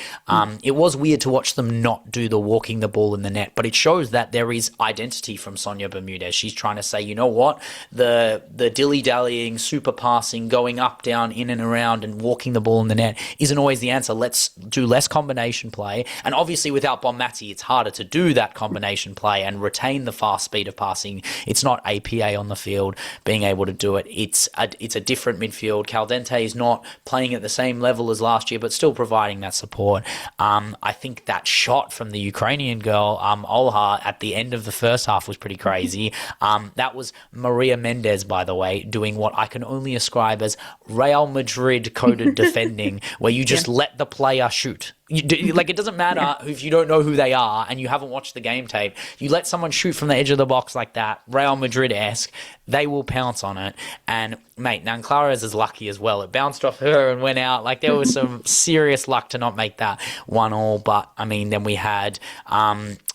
It was weird to watch them not do the walking the ball in the net, but it shows that there is identity from Sonia Bermudez. She's trying to say, you know what? The dilly-dallying, super passing, going up, down, in and around and walking the ball in the net isn't always the answer. Let's do less combination play. And obviously without Bonmati, it's harder to do that combination play and retain the fast speed of passing. It's not APA on the field being able to do it. It's a different midfield. Caldente is not playing at the same level as last year, but still providing that support. I think that shot from the Ukrainian girl, Olha, at the end of the first half was pretty crazy. That was Maria Mendez, by the way, doing what I can only ascribe as Real Madrid coded defending, where you just let the player shoot. It doesn't matter if you don't know who they are and you haven't watched the game tape. You let someone shoot from the edge of the box like that, Real Madrid-esque, they will pounce on it. And, mate, Nanclares is lucky as well. It bounced off her and went out. Like, there was some serious luck to not make that 1-1. But, I mean, then we had...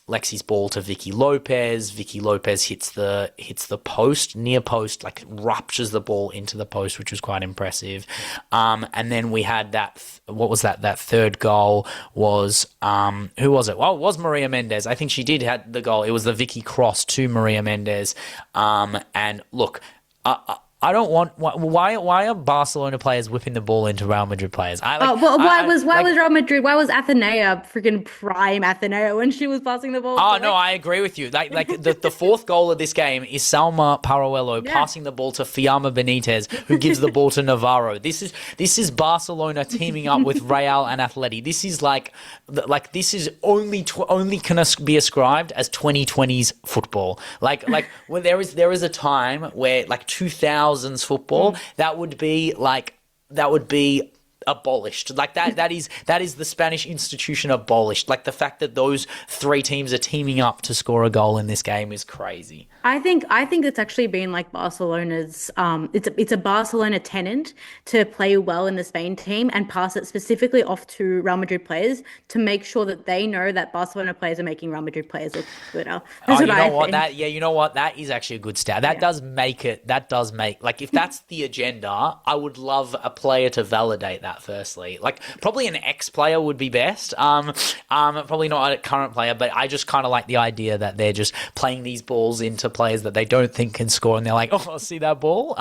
Lexi's ball to Vicky Lopez. Vicky Lopez hits the post, near post, like ruptures the ball into the post, which was quite impressive. And then we had that third goal was, who was it? Well, it was Maria Mendez. I think she did have the goal. It was the Vicky cross to Maria Mendez. And look, I don't want... Why are Barcelona players whipping the ball into Real Madrid players? Why was Real Madrid... Why was Athenea freaking prime Athenea when she was passing the ball? Oh, no, I agree with you. The fourth goal of this game is Salma Paruello passing the ball to Fiamma Benitez, who gives the ball to Navarro. This is Barcelona teaming up with Real and Atleti. This is this is only can be ascribed as 2020s football. When there is a time where 2000s football, that would be abolished. Like that is the Spanish institution abolished. Like the fact that those three teams are teaming up to score a goal in this game is crazy. I think it's actually been like Barcelona's it's a Barcelona tenant to play well in the Spain team and pass it specifically off to Real Madrid players to make sure that they know that Barcelona players are making Real Madrid players look better. That's Oh, what you know I what? think. You know what? That is actually a good stat. That Yeah. does make it, that does make, like, if that's the agenda, I would love a player to validate that firstly. Like, probably an ex-player would be best. Probably not a current player, but I just kind of like the idea that they're just playing these balls into players that they don't think can score, and they're like, oh, see that ball?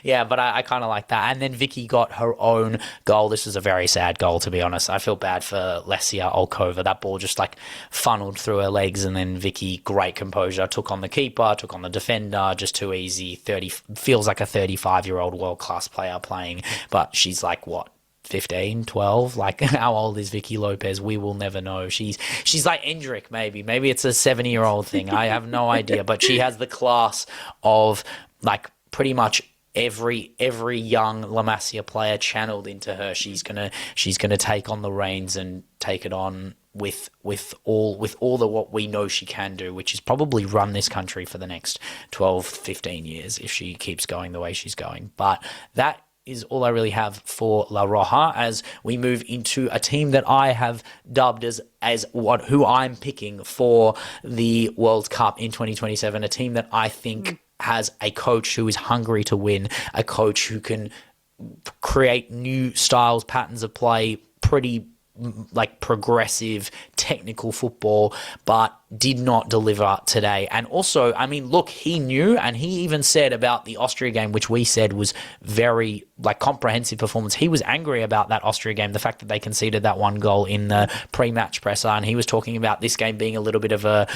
Yeah, but I kind of like that. And then Vicky got her own goal. This was a very sad goal, to be honest. I feel bad for Lesia Olkova. That ball just, like, funneled through her legs, and then Vicky, great composure, took on the keeper, took on the defender, just too easy. 30 feels like a 35-year-old world-class player playing, but she's like, what, 15, 12? Like, how old is Vicky Lopez? We will never know. She's like Endrick, maybe it's a 70-year-old thing. I have no idea, but she has the class of, like, pretty much every young La Masia player channeled into her. She's gonna take on the reins and take it on with all the what we know she can do, which is probably run this country for the next 12, 15 years if she keeps going the way she's going. But that is all I really have for La Roja as we move into a team that I have dubbed as who I'm picking for the World Cup in 2027, a team that I think has a coach who is hungry to win, a coach who can create new styles, patterns of play, pretty like progressive technical football, but did not deliver today. And also, I mean, look, he knew, and he even said about the Austria game, which we said was very like comprehensive performance. He was angry about that Austria game, the fact that they conceded that one goal in the pre-match presser, and he was talking about this game being a little bit of a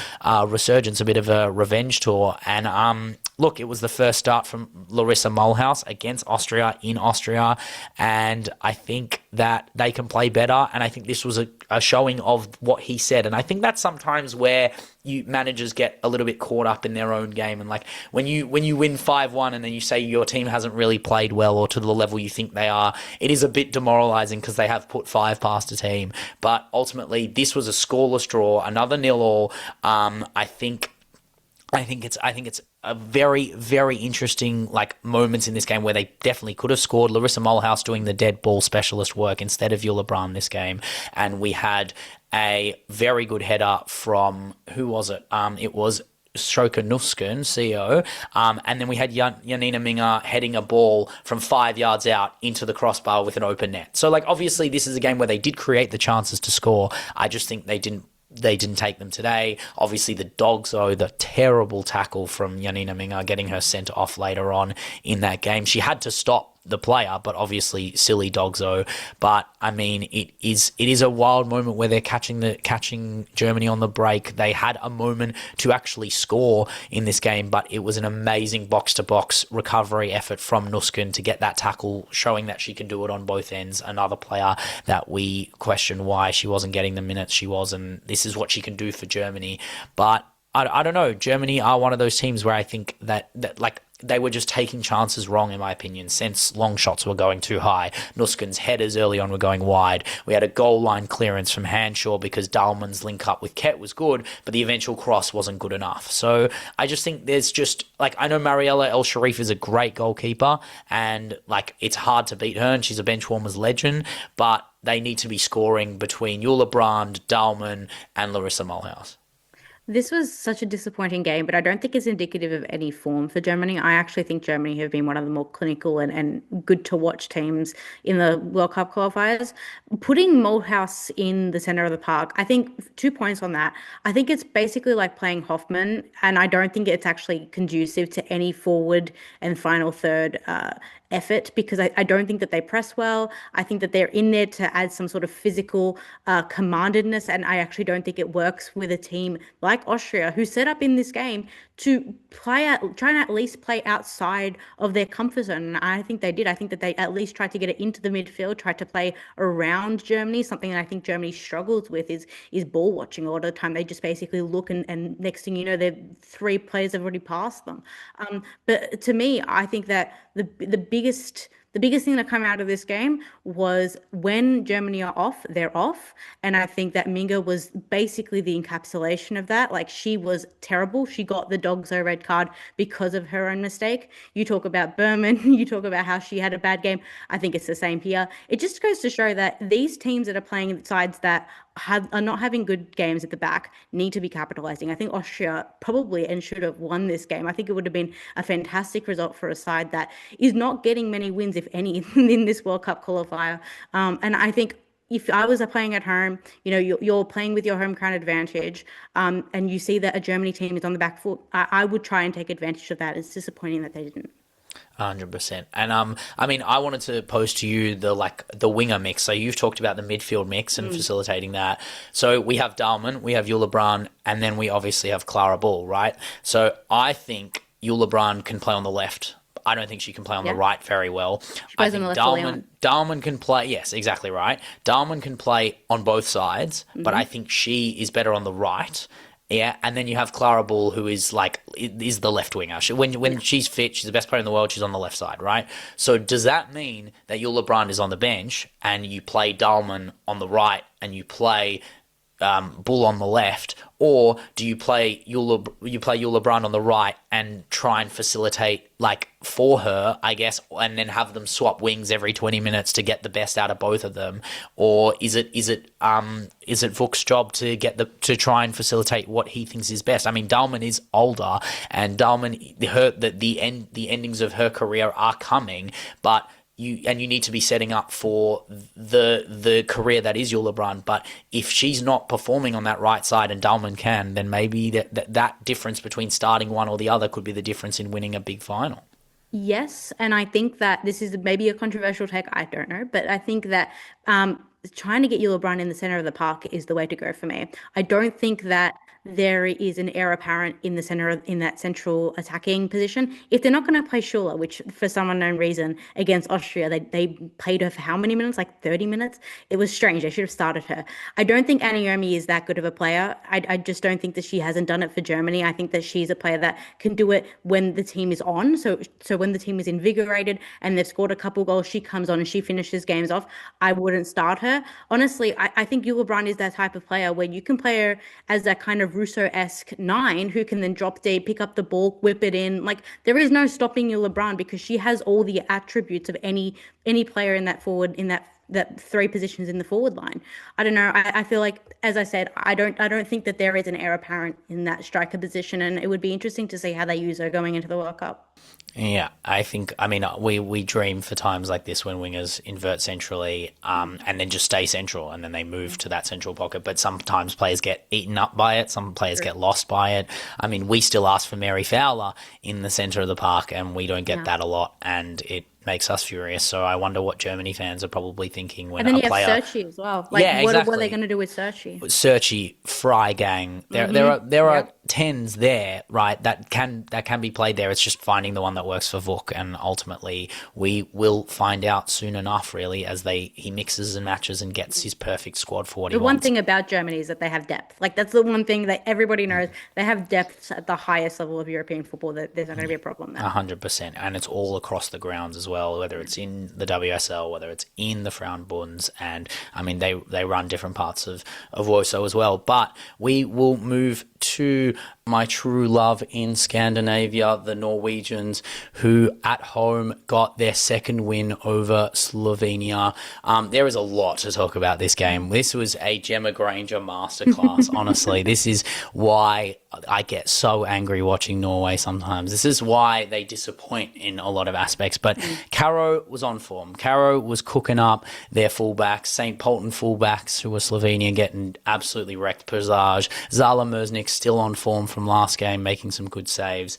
resurgence, a bit of a revenge tour. And look, it was the first start from Larissa Mulhouse against Austria in Austria, and I think that they can play better, and I think this was a showing of what he said. And I think that's sometimes where managers get a little bit caught up in their own game, and like when you win 5-1 and then you say your team hasn't really played well or to the level you think they are, it is a bit demoralizing because they have put 5 past a team. But ultimately, this was a scoreless draw, another 0-0. I think it's a very, very interesting like moments in this game where they definitely could have scored. Larissa Mulhouse doing the dead ball specialist work instead of Yula Brahm this game, and we had a very good header from who was it? It was Stroker Nusken, CEO, and then we had Janina Minga heading a ball from 5 yards out into the crossbar with an open net. So like obviously this is a game where they did create the chances to score. I just think they didn't take them today. Obviously, the dogs, though, the terrible tackle from Janina Minga getting her sent off later on in that game. She had to stop the player, but obviously silly Dogzo. But I mean, it is a wild moment where they're catching Germany on the break. They had a moment to actually score in this game, but it was an amazing box to box recovery effort from Nusken to get that tackle, showing that she can do it on both ends. Another player that we question why she wasn't getting the minutes she was, and this is what she can do for Germany. But I don't know. Germany are one of those teams where I think that like they were just taking chances wrong, in my opinion, since long shots were going too high. Nusken's headers early on were going wide. We had a goal line clearance from Hanshaw because Dahlmann's link up with Ket was good, but the eventual cross wasn't good enough. So I just think there's just, like, I know Mariella El Sharif is a great goalkeeper, and, like, it's hard to beat her, and she's a Benchwarmers legend, but they need to be scoring between Yula Brand, Dahlmann, and Larissa Mulhouse. This was such a disappointing game, but I don't think it's indicative of any form for Germany. I actually think Germany have been one of the more clinical and good to watch teams in the World Cup qualifiers. Putting Moldhouse in the center of the park, I think 2 points on that. I think it's basically like playing Hoffman, and I don't think it's actually conducive to any forward and final third effort because I don't think that they press well. I think that they're in there to add some sort of physical commandedness, and I actually don't think it works with a team like Austria, who set up in this game to try and at least play outside of their comfort zone. And I think they did. I think that they at least tried to get it into the midfield, tried to play around Germany. Something that I think Germany struggles with is ball watching. A lot of the time, they just basically look and next thing you know, they're 3 players have already passed them. But to me, I think that the biggest the biggest thing that came out of this game was when Germany are off, they're off. And I think that Minga was basically the encapsulation of that. Like, she was terrible. She got the dog's-o red card because of her own mistake. You talk about Berman, you talk about how she had a bad game. I think it's the same here. It just goes to show that these teams that are playing sides that are not having good games at the back need to be capitalizing. I think Austria probably and should have won this game. I think it would have been a fantastic result for a side that is not getting many wins, if any, in this World Cup qualifier. And I think if I was playing at home, you're playing with your home ground advantage, and you see that a Germany team is on the back foot, I would try and take advantage of that. It's disappointing that they didn't. 100%. And I wanted to pose to you the winger mix. So you've talked about the midfield mix and facilitating that. So we have Dahlmann, we have Jule Brand, and then we obviously have Clara Bull, right? So I think Jule Brand can play on the left. I don't think she can play on the right very well. I think Dahlmann can play. Yes, exactly right. Dahlmann can play on both sides, but I think she is better on the right. Yeah, and then you have Clara Bull, who is the left winger. When she's fit, she's the best player in the world. She's on the left side, right? So does that mean that Jule Brand is on the bench and you play Dahlmann on the right and you play Bull on the left, or do you play Jule Brand on the right and try and facilitate for her, I guess, and then have them swap wings every 20 minutes to get the best out of both of them? Or is it Vuk's job to try and facilitate what he thinks is best? I mean, Dahlmann is older, and Dahlmann, the endings of her career are coming, but you need to be setting up for the career that is Jule Brand. But if she's not performing on that right side and Dahlmann can, then maybe that difference between starting one or the other could be the difference in winning a big final. Yes, and I think that this is maybe a controversial take, I don't know, but I think that trying to get Jule Brand in the center of the park is the way to go for me. I don't think that there is an heir apparent in the center in that central attacking position. If they're not going to play Schüller, which for some unknown reason against Austria, they played her for how many minutes? 30 minutes? It was strange. They should have started her. I don't think Aniomi is that good of a player. I just don't think that she hasn't done it for Germany. I think that she's a player that can do it when the team is on. So when the team is invigorated and they've scored a couple goals, she comes on and she finishes games off. I wouldn't start her. Honestly, I think Jule Brand is that type of player where you can play her as that kind of Russo-esque 9 who can then drop deep, pick up the ball, whip it in. There is no stopping Jule Brand because she has all the attributes of any player in that forward, in that three positions in the forward line. I don't know. I feel like, as I said, I don't think that there is an heir apparent in that striker position, and it would be interesting to see how they use her going into the World Cup. Yeah, we dream for times like this when wingers invert centrally and then just stay central and then they move to that central pocket. But sometimes players get eaten up by it. Some players get lost by it. I mean, we still ask for Mary Fowler in the centre of the park and we don't get that a lot, and it makes us furious. So I wonder what Germany fans are probably thinking when a player... And then you have Searchy as well. What are they going to do with Searchy? Searchy, Fry gang. There are 10s there, right, that can be played there. It's just finding the one that works for Vuk, and ultimately we will find out soon enough, really, as he mixes and matches and gets his perfect squad for what he wants. The one thing about Germany is that they have depth. That's the one thing that everybody knows. They have depth at the highest level of European football. That there's not going to be a problem there. 100%, and it's all across the grounds as well, whether it's in the WSL, whether it's in the Frauenbunds, and I mean they run different parts of WOSO as well. But we will move to my true love in Scandinavia, the Norwegians, who at home got their second win over Slovenia. There is a lot to talk about this game. This was a Gemma Granger masterclass, honestly. This is why I get so angry watching Norway sometimes. This is why they disappoint in a lot of aspects. But Caro was on form. Caro was cooking up their fullbacks, St. Polten fullbacks, who were Slovenian, getting absolutely wrecked. Pajor, Zala Merznik still on form from last game, making some good saves.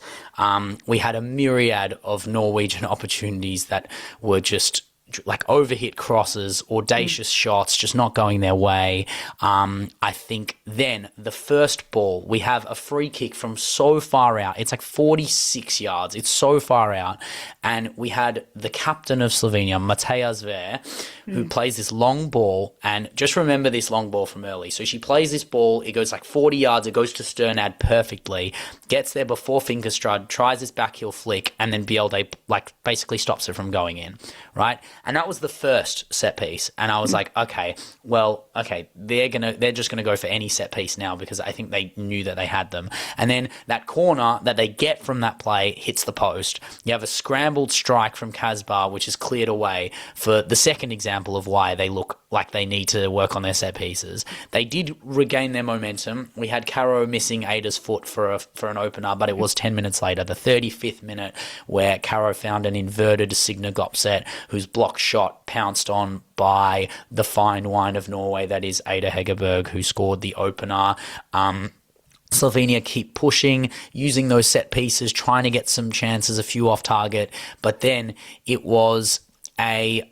We had a myriad of Norwegian opportunities that were just overhit crosses, audacious shots, just not going their way. I think then the first ball, we have a free kick from so far out. It's 46 yards. It's so far out. And we had the captain of Slovenia, Mateja Zver, who plays this long ball, and just remember this long ball from early. So she plays this ball, it goes like 40 yards, it goes to Sternad perfectly, gets there before Fingerstrud, tries this backheel flick, and then Bielde like basically stops it from going in, right? And that was the first set piece, and I was like, okay, they're just gonna go for any set piece now because I think they knew that they had them. And then that corner that they get from that play hits the post. You have a scrambled strike from Kasbar, which is cleared away for the second example of why they look like they need to work on their set pieces. They did regain their momentum. We had Caro missing Ada's foot for an opener, but it was 10 minutes later, the 35th minute, where Caro found an inverted Signa Gopset whose block shot pounced on by the fine wine of Norway, that is Ada Hegerberg, who scored the opener. Slovenia keep pushing, using those set pieces, trying to get some chances, a few off target, but then it was a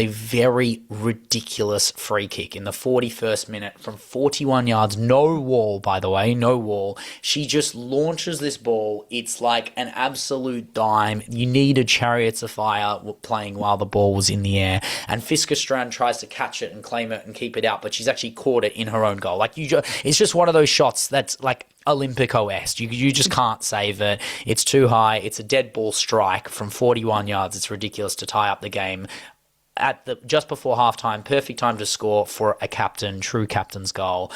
very ridiculous free kick in the 41st minute from 41 yards. No wall, by the way, no wall. She just launches this ball. It's like an absolute dime. You needed Chariots of Fire playing while the ball was in the air. And Fiskerstrand tries to catch it and claim it and keep it out, but she's actually caught it in her own goal. It's just one of those shots that's like Olympico-esque. You just can't save it. It's too high. It's a dead ball strike from 41 yards. It's ridiculous to tie up the game just before halftime. Perfect time to score for a captain, true captain's goal.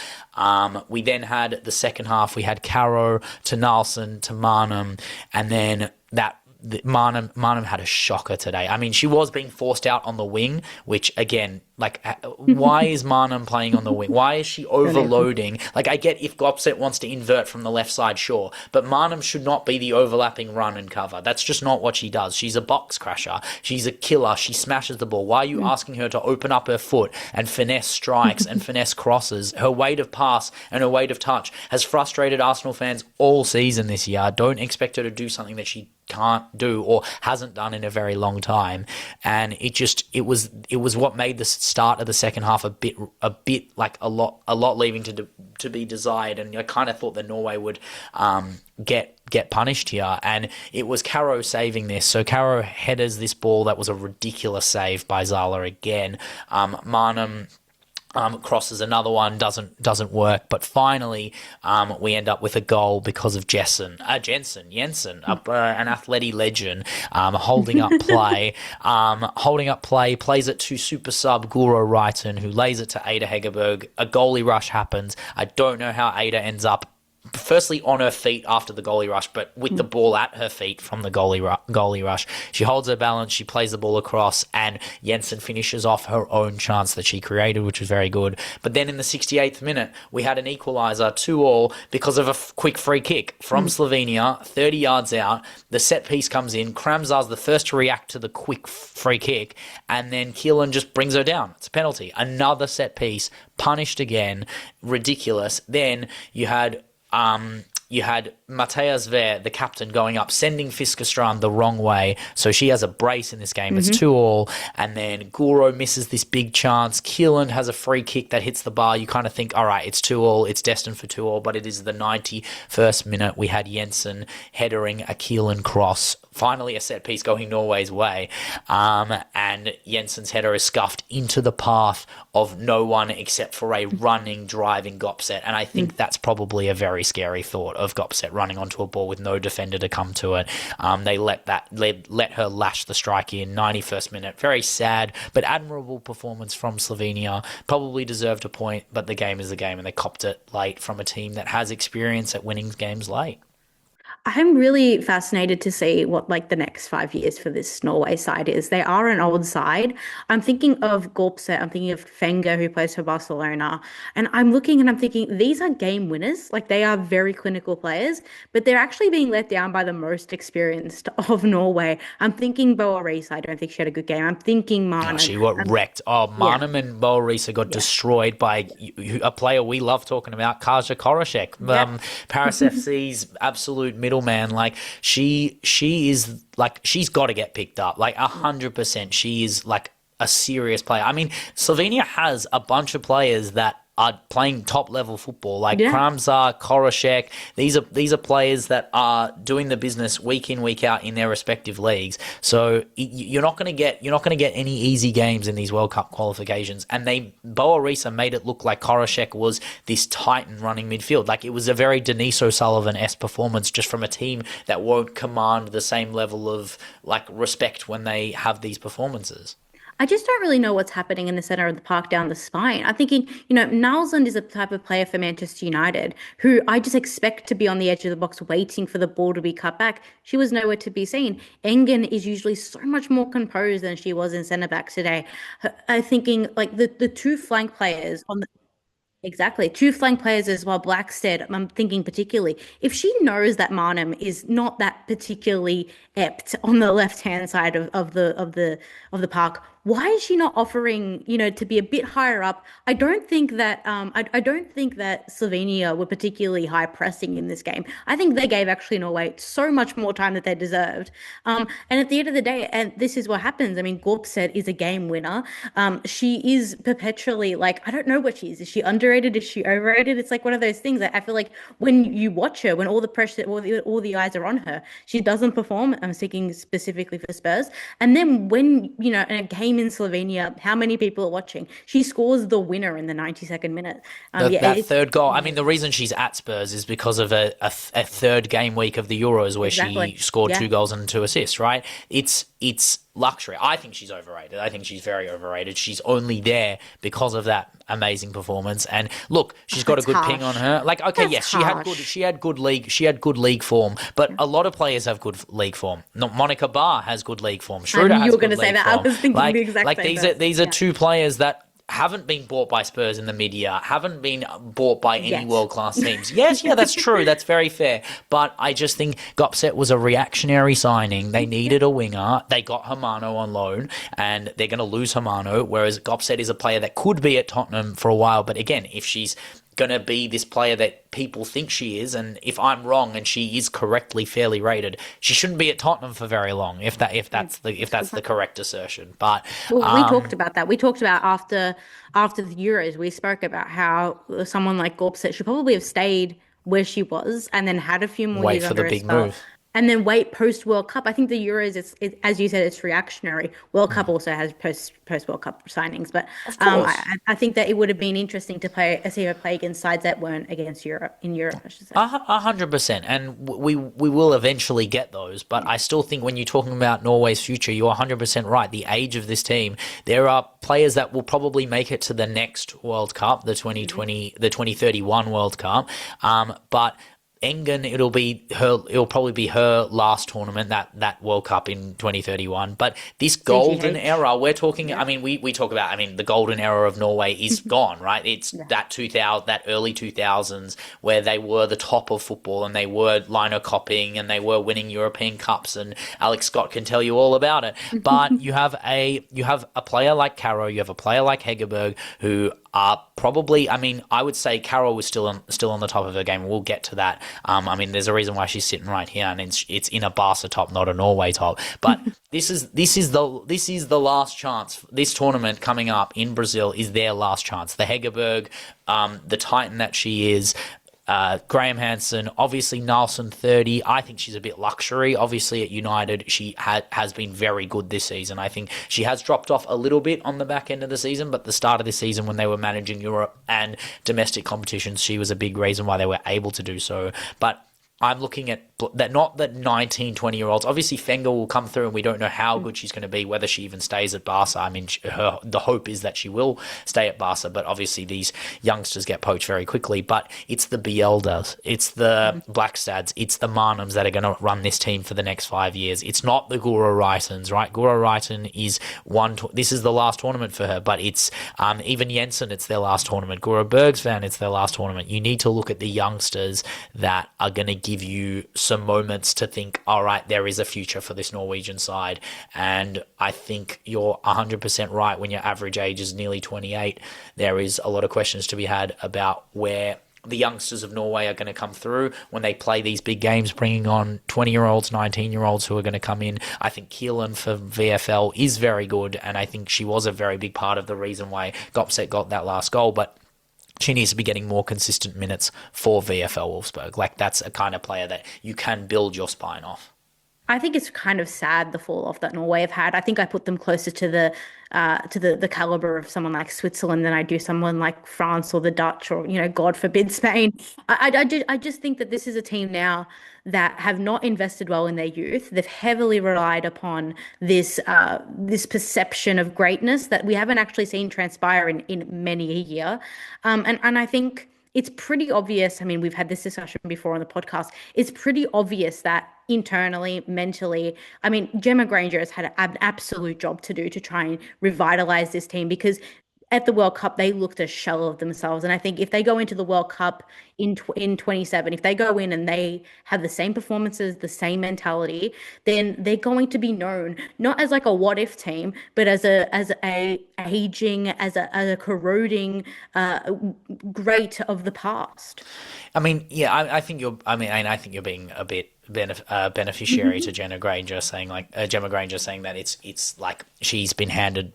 We then had the second half. We had Caro to Nalsen to Marnham, and then Marnham had a shocker today. I mean, she was being forced out on the wing, which again, like, why is Marnham playing on the wing? Why is she overloading? Like, I get if Gopset wants to invert from the left side, sure, but Marnham should not be the overlapping run and cover. That's just not what she does. She's a box crasher. She's a killer. She smashes the ball. Why are you asking her to open up her foot and finesse strikes and finesse crosses? Her weight of pass and her weight of touch has frustrated Arsenal fans all season this year. Don't expect her to do something that she can't do or hasn't done in a very long time. And it was what made the start of the second half a bit like a lot leaving to be desired. And I kind of thought that Norway would get punished here, and it was Caro saving this. So Caro headers this ball that was a ridiculous save by Zala again. Marnham crosses another one, doesn't work, but finally we end up with a goal because of Jensen, an Athletic legend, holding up play, plays it to super sub Guro Wrighton, who lays it to Ada Hegerberg. A goalie rush happens. I don't know how Ada ends up firstly on her feet after the goalie rush, but with the ball at her feet from the goalie rush. She holds her balance, she plays the ball across, and Jensen finishes off her own chance that she created, which was very good. But then in the 68th minute, we had an equaliser, 2-2, because of a quick free kick from Slovenia, 30 yards out. The set piece comes in, Kramzar's the first to react to the quick free kick, and then Keelan just brings her down. It's a penalty. Another set piece, punished again, ridiculous. Then you had Matea Zver, the captain, going up, sending Fiskerstrand the wrong way. So she has a brace in this game. It's 2-2. And then Guro misses this big chance. Keelan has a free kick that hits the bar. You kind of think, all right, it's 2-2. It's destined for 2-2. But it is the 91st minute. We had Jensen headering a Keelan cross. Finally, a set piece going Norway's way. And Jensen's header is scuffed into the path of no one except for a running, driving Gopset. And I think that's probably a very scary thought of Gopset running onto a ball with no defender to come to it. They let her lash the strike in 91st minute. Very sad, but admirable performance from Slovenia. Probably deserved a point, but the game is the game, and they copped it late from a team that has experience at winning games late. I'm really fascinated to see what like the next 5 years for this Norway side is. They are an old side. I'm thinking of Gorpset, I'm thinking of Fenger, who plays for Barcelona, and I'm looking and I'm thinking these are game winners. Like, they are very clinical players, but they're actually being let down by the most experienced of Norway. I'm thinking Boa Reese. I don't think she had a good game. I'm thinking Marnham. She got wrecked. Marnham and Boa Reese got destroyed by a player we love talking about, Kaja Korosek. Paris FC's absolute middleman. Like, she is like, she's got to get picked up. Like 100%. She is like a serious player. I mean, Slovenia has a bunch of players that are playing top level football, like Yeah. Kramzar, Koroshek. These are players that are doing the business week in, week out in their respective leagues. So you're not going to get any easy games in these World Cup qualifications. And Boa Risa made it look like Koroshek was this titan running midfield. Like, it was a very Denise O'Sullivan-esque performance, just from a team that won't command the same level of like respect when they have these performances. I just don't really know what's happening in the center of the park down the spine. I'm thinking, Nalsund is a type of player for Manchester United who I just expect to be on the edge of the box waiting for the ball to be cut back. She was nowhere to be seen. Engen is usually so much more composed than she was in centre back today. I'm thinking like the two flank players on the Exactly. Two flank players as well, Blackstead. I'm thinking particularly if she knows that Marnham is not that particularly apt on the left-hand side of the park, why is she not offering, to be a bit higher up? I don't think that I don't think that Slovenia were particularly high pressing in this game. I think they gave actually Norway so much more time that they deserved. And at the end of the day, and this is what happens. I mean, Gorpset is a game winner. She is perpetually like, I don't know what she is. Is she underrated? Is she overrated? It's like one of those things that I feel like when you watch her, when all the pressure, all the eyes are on her, she doesn't perform. I'm speaking specifically for Spurs. And then when, in a game in Slovenia, how many people are watching? She scores the winner in the 92nd minute. That third goal. I mean, the reason she's at Spurs is because of a third game week of the Euros where Exactly. she scored Yeah. 2 goals and 2 assists, right? It's luxury. I think she's overrated. I think she's very overrated. She's only there because of that amazing performance. And look, she's got a That's good ping on harsh. her. Like, okay, That's yes, harsh. she had good league form, but a lot of players have good league form. No, Monica Barr has good league form. I Schroeder knew you has were good going to say league that. I form. was thinking the exact Like same these are Yeah. two players that haven't been bought by Spurs in the mid-year, haven't been bought by any Yes. world-class teams. Yes, yeah, that's true. That's very fair. But I just think Gopset was a reactionary signing. They needed a winger. They got Hermano on loan, and they're going to lose Hermano, whereas Gopset is a player that could be at Tottenham for a while. But again, if she's going to be this player that people think she is, and if I'm wrong and she is correctly fairly rated, she shouldn't be at Tottenham for very long, if that's the correct assertion. But Well, we talked about that. We talked about after the Euros, we spoke about how someone like Gorpset should probably have stayed where she was and then had a few more wait years for the under her big belt. move. And then wait post World Cup. I think the Euros, as you said, it's reactionary. World Cup also has post World Cup signings, but Of course. I think that it would have been interesting to see her play against sides that weren't against Europe in Europe, I should say. 100%, and we will eventually get those. But I still think when you're talking about Norway's future, you're 100% right. The age of this team, there are players that will probably make it to the next World Cup, the 2020, the 2031 World Cup. But Engen, it'll probably be her last tournament, that World Cup in 2031. But this golden CGH. era, we're talking, I mean, we talk about, I mean, the golden era of Norway is gone, right? It's that early 2000s where they were the top of football and they were lino copying and they were winning European Cups, and Alex Scott can tell you all about it. But you have a player like Caro, you have a player like Hegerberg who are probably, I mean, I would say Carol was still on the top of her game. We'll get to that. I mean, there's a reason why she's sitting right here, and it's in a Barca top, not a Norway top. But this is the last chance. This tournament coming up in Brazil is their last chance. The Hegerberg, the Titan that she is. Graham Hansen, obviously Nilsson 30. I think she's a bit luxury. Obviously at United, she has been very good this season. I think she has dropped off a little bit on the back end of the season, but the start of the season when they were managing Europe and domestic competitions, she was a big reason why they were able to do so. But I'm looking at that, not the 19, 20-year-olds. Obviously, Fenger will come through, and we don't know how good she's going to be, whether she even stays at Barca. I mean, the hope is that she will stay at Barca, but obviously these youngsters get poached very quickly. But it's the Bieldas, it's the Blackstads, it's the Marnhams that are going to run this team for the next 5 years. It's not the Gura Reitens, right? Gura Reiten is this is the last tournament for her, but it's even Jensen, it's their last tournament. Gura Bergsvan, it's their last tournament. You need to look at the youngsters that are going to give you some moments to think, all right, there is a future for this Norwegian side. And I think you're 100% right. When your average age is nearly 28, there is a lot of questions to be had about where the youngsters of Norway are going to come through when they play these big games, bringing on 20-year-olds, 19-year-olds who are going to come in. I think Keelan for VFL is very good, and I think she was a very big part of the reason why Gopset got that last goal. But she needs to be getting more consistent minutes for VFL Wolfsburg. Like, that's a kind of player that you can build your spine off. I think it's kind of sad, the fall off that Norway have had. I think I put them closer to the caliber of someone like Switzerland than I do someone like France or the Dutch or, God forbid, Spain. I just think that this is a team now that have not invested well in their youth. They've heavily relied upon this perception of greatness that we haven't actually seen transpire in many a year. And I think it's pretty obvious. I mean, we've had this discussion before on the podcast. It's pretty obvious that internally, mentally, I mean, Gemma Granger has had an absolute job to do to try and revitalize this team, because at the World Cup, they looked a shell of themselves. And I think if they go into the World Cup in 27, if they go in and they have the same performances, the same mentality, then they're going to be known not as like a what if team, but as a aging, as a corroding great of the past. I mean, yeah, I think you're. I mean, I think you're being a bit beneficiary to Gemma Granger saying that it's like she's been handed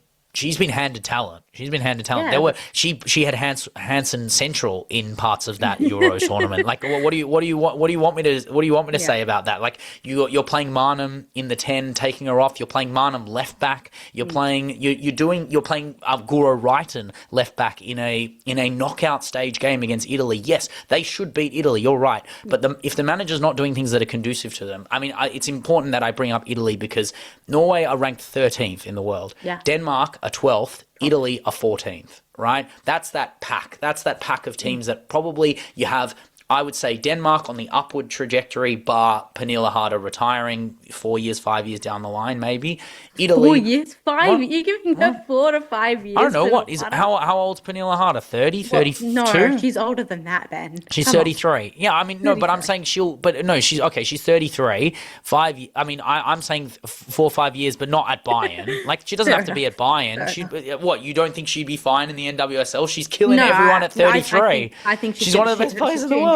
talent. She's been handed talent. Yeah. She had Hansen Central in parts of that Euros tournament. Like, what do you want me to say about that? Like, you're playing Marnham in the 10, taking her off. You're playing Marnham left back. You're playing Guro Wrighton left back in a knockout stage game against Italy. Yes, they should beat Italy. You're right. But if the manager's not doing things that are conducive to them, I mean, it's important that I bring up Italy because Norway are ranked 13th in the world. Yeah. Denmark are 12th, Italy are 14th, right? That's that pack. That's that pack of teams that probably you have. I would say Denmark on the upward trajectory, bar Pernille Harder retiring 4 years, 5 years down the line, maybe. Italy. 4 years? 5? You're giving her 4 to 5 years. I don't know. How old's Pernille Harder? 30, 32? No, she's older than that, Ben. She's 33. Yeah, I mean, no, but I'm saying she's 33. I'm saying 4 or 5 years, but not at Bayern. Like, she doesn't have to be at Bayern. What, you don't think she'd be fine in the NWSL? She's killing everyone at 33. I think she's one of the best players in the world.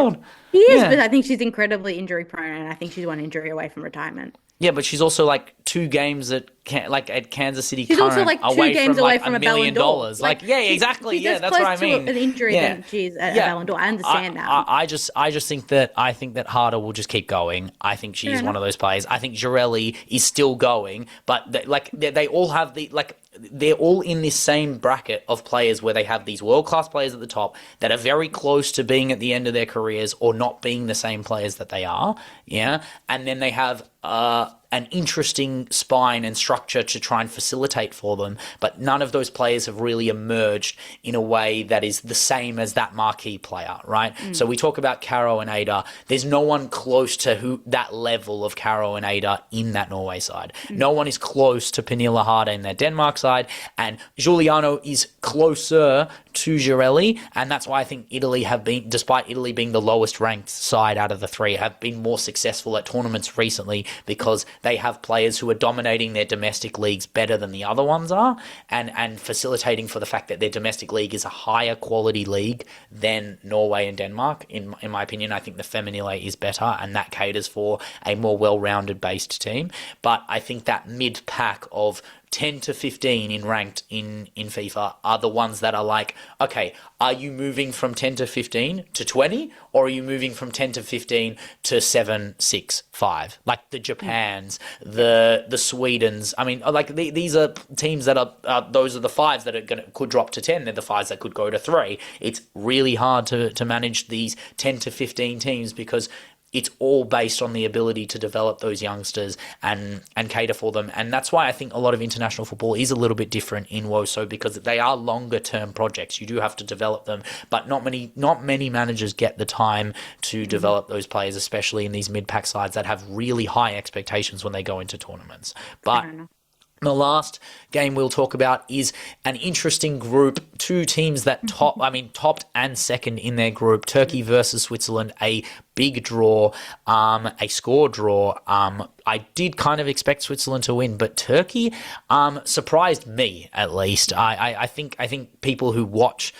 She is, but I think she's incredibly injury prone, and I think she's one injury away from retirement. Yeah, but she's also like 2 games at Kansas City. She's also like 2 games away from $1 million. Like, yeah, exactly. She's that's what I mean. To an injury than she's a Ballon d'Or. I understand that. I just think that Harder will just keep going. I think she's one of those players. I think Girelli is still going, but they all have they're all in this same bracket of players where they have these world-class players at the top that are very close to being at the end of their careers or not being the same players that they are, yeah? And then they have an interesting spine and structure to try and facilitate for them, but none of those players have really emerged in a way that is the same as that marquee player, right? So we talk about Caro and Ada. There's no one close to that level of Caro and Ada in that Norway side. No one is close to Pernille Harder in their Denmark side, and Giuliano is closer to Girelli, and that's why I think Italy have been, despite Italy being the lowest ranked side out of the 3, have been more successful at tournaments recently because they have players who are dominating their domestic leagues better than the other ones are, and facilitating for the fact that their domestic league is a higher quality league than Norway and Denmark. In my opinion, I think the Feminile is better, and that caters for a more well-rounded based team. But I think that mid-pack of 10 to 15 in ranked in FIFA are the ones that are like, okay, are you moving from 10 to 15 to 20, or are you moving from 10 to 15 to 7, 6, 5? Like the Japans, the Swedens. I mean, like these are teams that are those are the 5s that could drop to 10. They're the 5s that could go to 3. It's really hard to manage these 10 to 15 teams because it's all based on the ability to develop those youngsters and cater for them. And that's why I think a lot of international football is a little bit different in WOSO, because they are longer term projects. You do have to develop them, but not many managers get the time to develop those players, especially in these mid-pack sides that have really high expectations when they go into tournaments. But the last game we'll talk about is an interesting group. 2 teams that topped and second in their group. Turkey versus Switzerland, a big draw, a score draw. I did kind of expect Switzerland to win, but Turkey surprised me at least. I think people who watch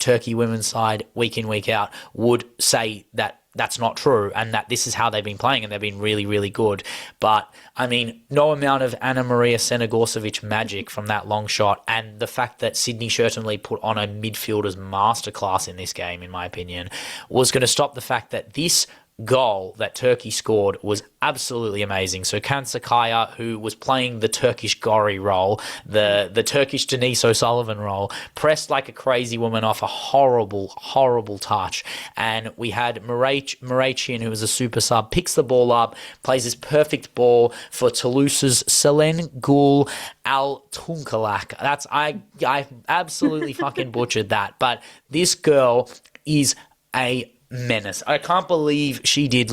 Turkey women's side week in, week out would say that that's not true, and that this is how they've been playing, and they've been really, really good. But I mean, no amount of Anna Maria Senegorcevic magic from that long shot, and the fact that Sydney Shertenley put on a midfielder's masterclass in this game, in my opinion, was going to stop the fact that this goal that Turkey scored was absolutely amazing. So Kansakaya, who was playing the Turkish Gori role, the Turkish Denise O'Sullivan role, pressed like a crazy woman off a horrible, horrible touch. And we had Marachian, who was a super sub, picks the ball up, plays this perfect ball for Toulouse's Selen Gul Al Tunkalak. I absolutely fucking butchered that. But this girl is a menace. I can't believe she did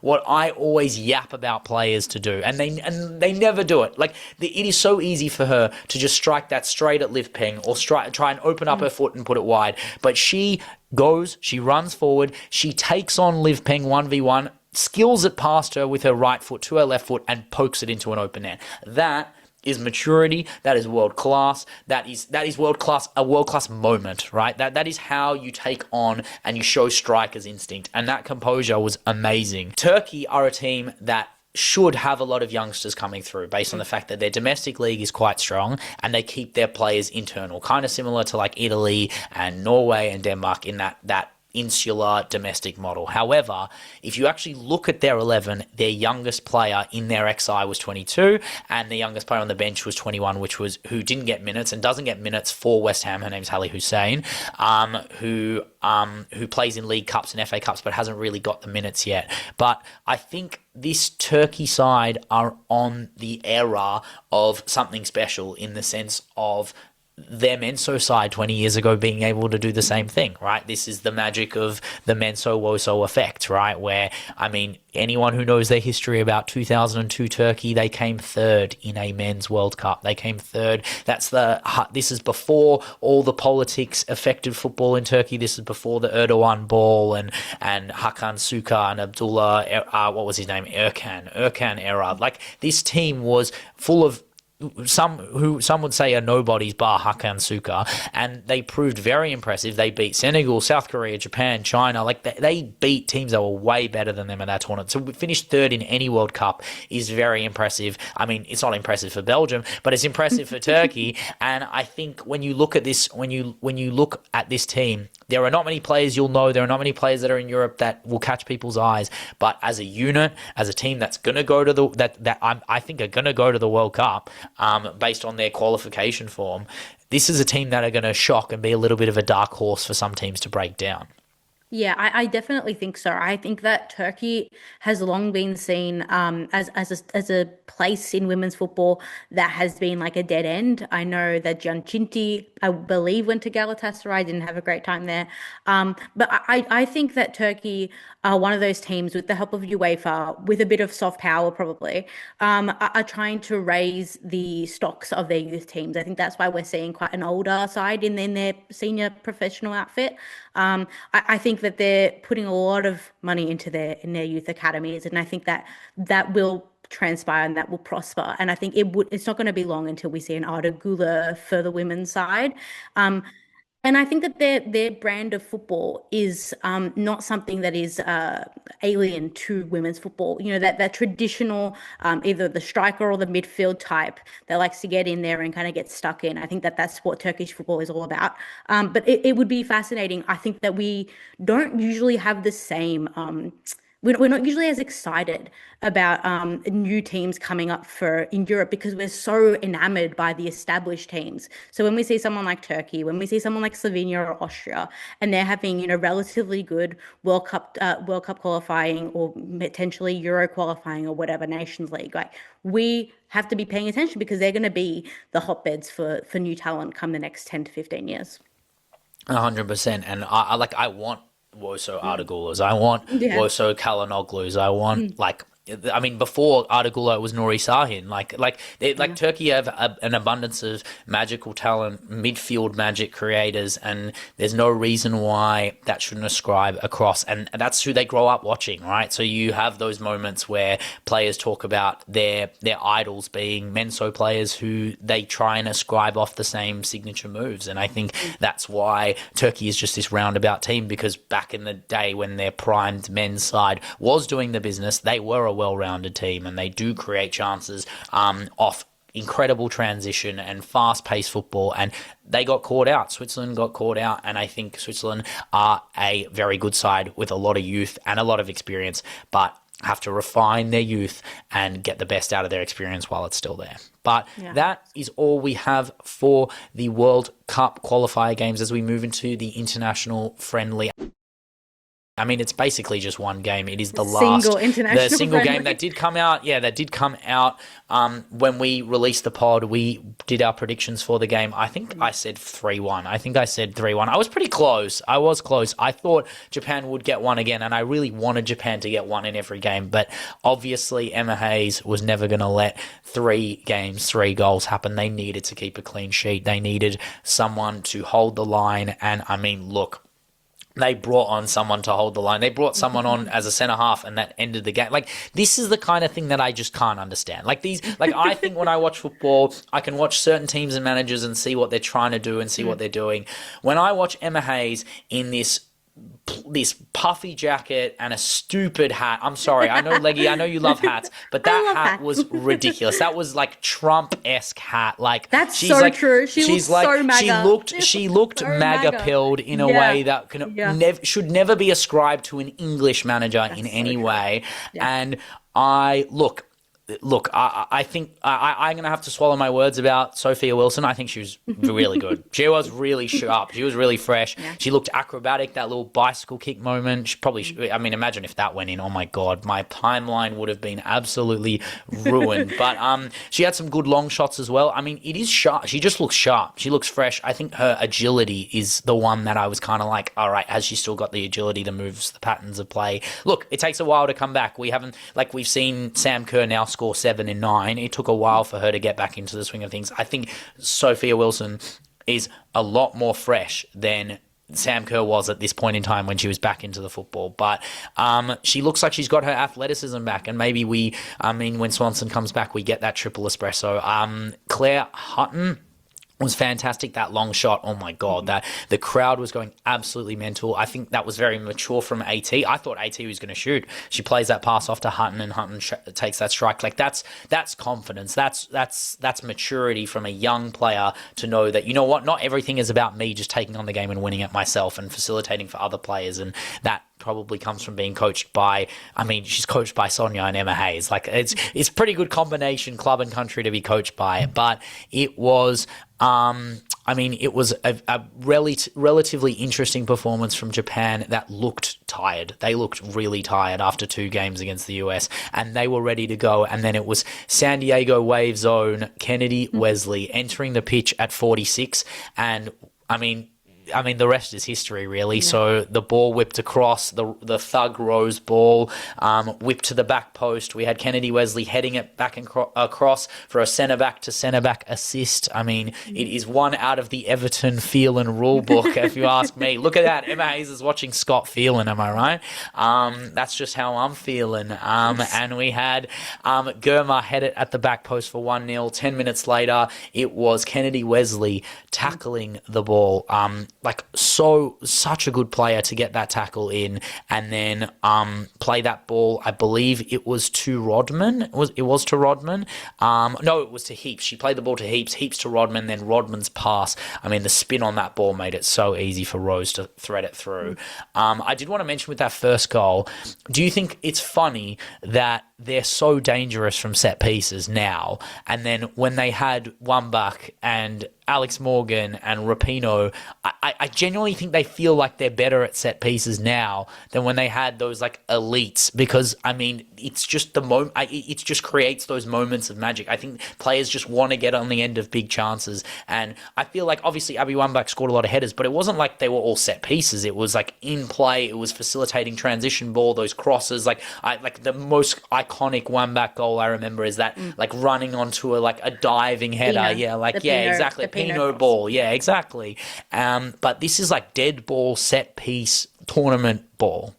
what I always yap about players to do, and they never do it. It is so easy for her to just strike that straight at Liv Peng, or try and open up her foot and put it wide. But she runs forward, she takes on Liv Peng 1v1, skills it past her with her right foot to her left foot, and pokes it into an open net. That is maturity. That is world class. That is world class. A world class moment, right? That is how you take on and you show strikers' instinct. And that composure was amazing. Turkey are a team that should have a lot of youngsters coming through, based on the fact that their domestic league is quite strong and they keep their players internal, kind of similar to like Italy and Norway and Denmark in that insular domestic model. However, if you actually look at their 11, their youngest player in their XI was 22, and the youngest player on the bench was 21, who didn't get minutes and doesn't get minutes for West Ham. Her name's Hallie Hussein, who plays in League Cups and FA Cups but hasn't really got the minutes yet. But I think this Turkey side are on the era of something special, in the sense of their MENSO side 20 years ago being able to do the same thing, right? This is the magic of the MENSO WOSO effect, right? Where, I mean, anyone who knows their history about 2002 Turkey, they came third in a men's World Cup. They came third. This is before all the politics affected football in Turkey. This is before the Erdogan ball and Hakan Suka and Abdullah, what was his name? Erkan era. Like, this team was full of some would say are nobodies bar Hakan Suka, and they proved very impressive. They beat Senegal, South Korea, Japan, China. Like, they beat teams that were way better than them at that tournament. So we finished third in any World Cup is very impressive. I mean, it's not impressive for Belgium, but it's impressive for Turkey. And I think when you look at this, when you look at this team, there are not many players you'll know. There are not many players that are in Europe that will catch people's eyes. But as a unit, as a team that's going to go to I think are going to go to the World Cup, based on their qualification form, this is a team that are going to shock and be a little bit of a dark horse for some teams to break down. Yeah, I definitely think so. I think that Turkey has long been seen as a place in women's football that has been like a dead end. I know that Can Cinti, I believe, went to Galatasaray, didn't have a great time there. But I think that Turkey are one of those teams, with the help of UEFA, with a bit of soft power probably, are trying to raise the stocks of their youth teams. I think that's why we're seeing quite an older side in their senior professional outfit. I think that they're putting a lot of money into their youth academies, and I think that will transpire and that will prosper. And I think it's not going to be long until we see an Arda Güler for the women's side. And I think that their brand of football is not something that is alien to women's football. You know, that traditional, either the striker or the midfield type that likes to get in there and kind of get stuck in. I think that that's what Turkish football is all about. But it would be fascinating. I think that we don't usually have the same. We're not usually as excited about new teams coming up in Europe, because we're so enamored by the established teams. So when we see someone like Turkey, when we see someone like Slovenia or Austria, and they're having, you know, relatively good World Cup qualifying, or potentially Euro qualifying, or whatever, Nations League, like, we have to be paying attention, because they're going to be the hotbeds for new talent come the next 10 to 15 years. 100%. And I want WOSO Arda Gülers. I want WOSO Kalanoglus. I want like I mean, before Ardagula it was Nuri Sahin. Like Turkey have an abundance of magical talent, midfield magic creators, and there's no reason why that shouldn't ascribe across. And that's who they grow up watching, right? So you have those moments where players talk about their idols being MENSO players who they try and ascribe off the same signature moves. And I think that's why Turkey is just this roundabout team, because back in the day when their primed men's side was doing the business, they were a well-rounded team, and they do create chances off incredible transition and fast-paced football, and they got caught out. Switzerland got caught out, and I think Switzerland are a very good side with a lot of youth and a lot of experience, but have to refine their youth and get the best out of their experience while it's still there. But that is all we have for the World Cup qualifier games as we move into the international friendly. I mean, it's basically just one game. It is the single game that did come out. Yeah, that did come out when we released the pod. We did our predictions for the game. I think I said 3-1. I was pretty close. I was close. I thought Japan would get one again, and I really wanted Japan to get one in every game. But obviously, Emma Hayes was never going to let 3 games, 3 goals happen. They needed to keep a clean sheet. They needed someone to hold the line. And I mean, look, they brought on someone to hold the line. They brought someone on as a centre half, and that ended the game. Like, this is the kind of thing that I just can't understand. Like, I think when I watch football, I can watch certain teams and managers and see what they're trying to do and see what they're doing. When I watch Emma Hayes in this puffy jacket and a stupid hat. I'm sorry. I know, Leggy, I know you love hats, but that hat was ridiculous. That was like Trump-esque hat. Like, that's so like, true. She's like, so MAGA. She looked so MAGA-pilled in a way that should never be ascribed to an English manager in any way. And I think I'm going to have to swallow my words about Sophia Wilson. I think she was really good. She was really sharp. She was really fresh. Yeah. She looked acrobatic, that little bicycle kick moment. She probably, I mean, imagine if that went in. Oh, my God. My timeline would have been absolutely ruined. But she had some good long shots as well. I mean, it is sharp. She just looks sharp. She looks fresh. I think her agility is the one that I was kind of like, all right, has she still got the agility, the moves, the patterns of play? Look, it takes a while to come back. We've seen Sam Kerr now score 7 and 9. It took a while for her to get back into the swing of things. I think Sophia Wilson is a lot more fresh than Sam Kerr was at this point in time when she was back into the football. But she looks like she's got her athleticism back, and maybe when Swanson comes back, we get that triple espresso. Claire Hutton was fantastic. That long shot, oh my God, that the crowd was going absolutely mental. I think that was very mature from AT. I thought AT was going to shoot. She plays that pass off to Hutton, and Hutton takes that strike. Like, that's confidence. That's maturity from a young player to know that, you know what, not everything is about me just taking on the game and winning it myself and facilitating for other players. And that probably comes from being coached by, she's coached by Sonia and Emma Hayes. Like, it's pretty good combination, club and country, to be coached by. But it was it was a relatively interesting performance from Japan that looked tired. They looked really tired after 2 games against the US, and they were ready to go. And then it was San Diego Wave Zone, Kennedy Wesley entering the pitch at 46. And the rest is history, really. Yeah. So the ball whipped across, the Thug Rose ball whipped to the back post. We had Kennedy Wesley heading it back across for a centre-back to centre-back assist. It is one out of the Everton Phelan rule book, if you ask me. Look at that. Emma Hayes is watching Scott Phelan, am I right? That's just how I'm feeling. And we had Germa head it at the back post for 1-0. 10 minutes later, it was Kennedy Wesley tackling the ball. Such a good player to get that tackle in and then play that ball. I believe it was to Rodman. It was to Rodman. No, it was to Heaps. She played the ball to Heaps to Rodman, then Rodman's pass. The spin on that ball made it so easy for Rose to thread it through. I did want to mention with that first goal, do you think it's funny that they're so dangerous from set pieces now, and then when they had Wambach and Alex Morgan and Rapinoe, I genuinely think they feel like they're better at set pieces now than when they had those like elites, because it's just the moment. It just creates those moments of magic. I think players just want to get on the end of big chances, and I feel like obviously Abby Wambach scored a lot of headers, but it wasn't like they were all set pieces. It was like in play. It was facilitating transition ball, those crosses. The most iconic iconic one-back goal I remember is that like running onto a diving header. Exactly. The Pino Pino cross. ball. Yeah, exactly. But this is like dead ball, set piece, tournament ball.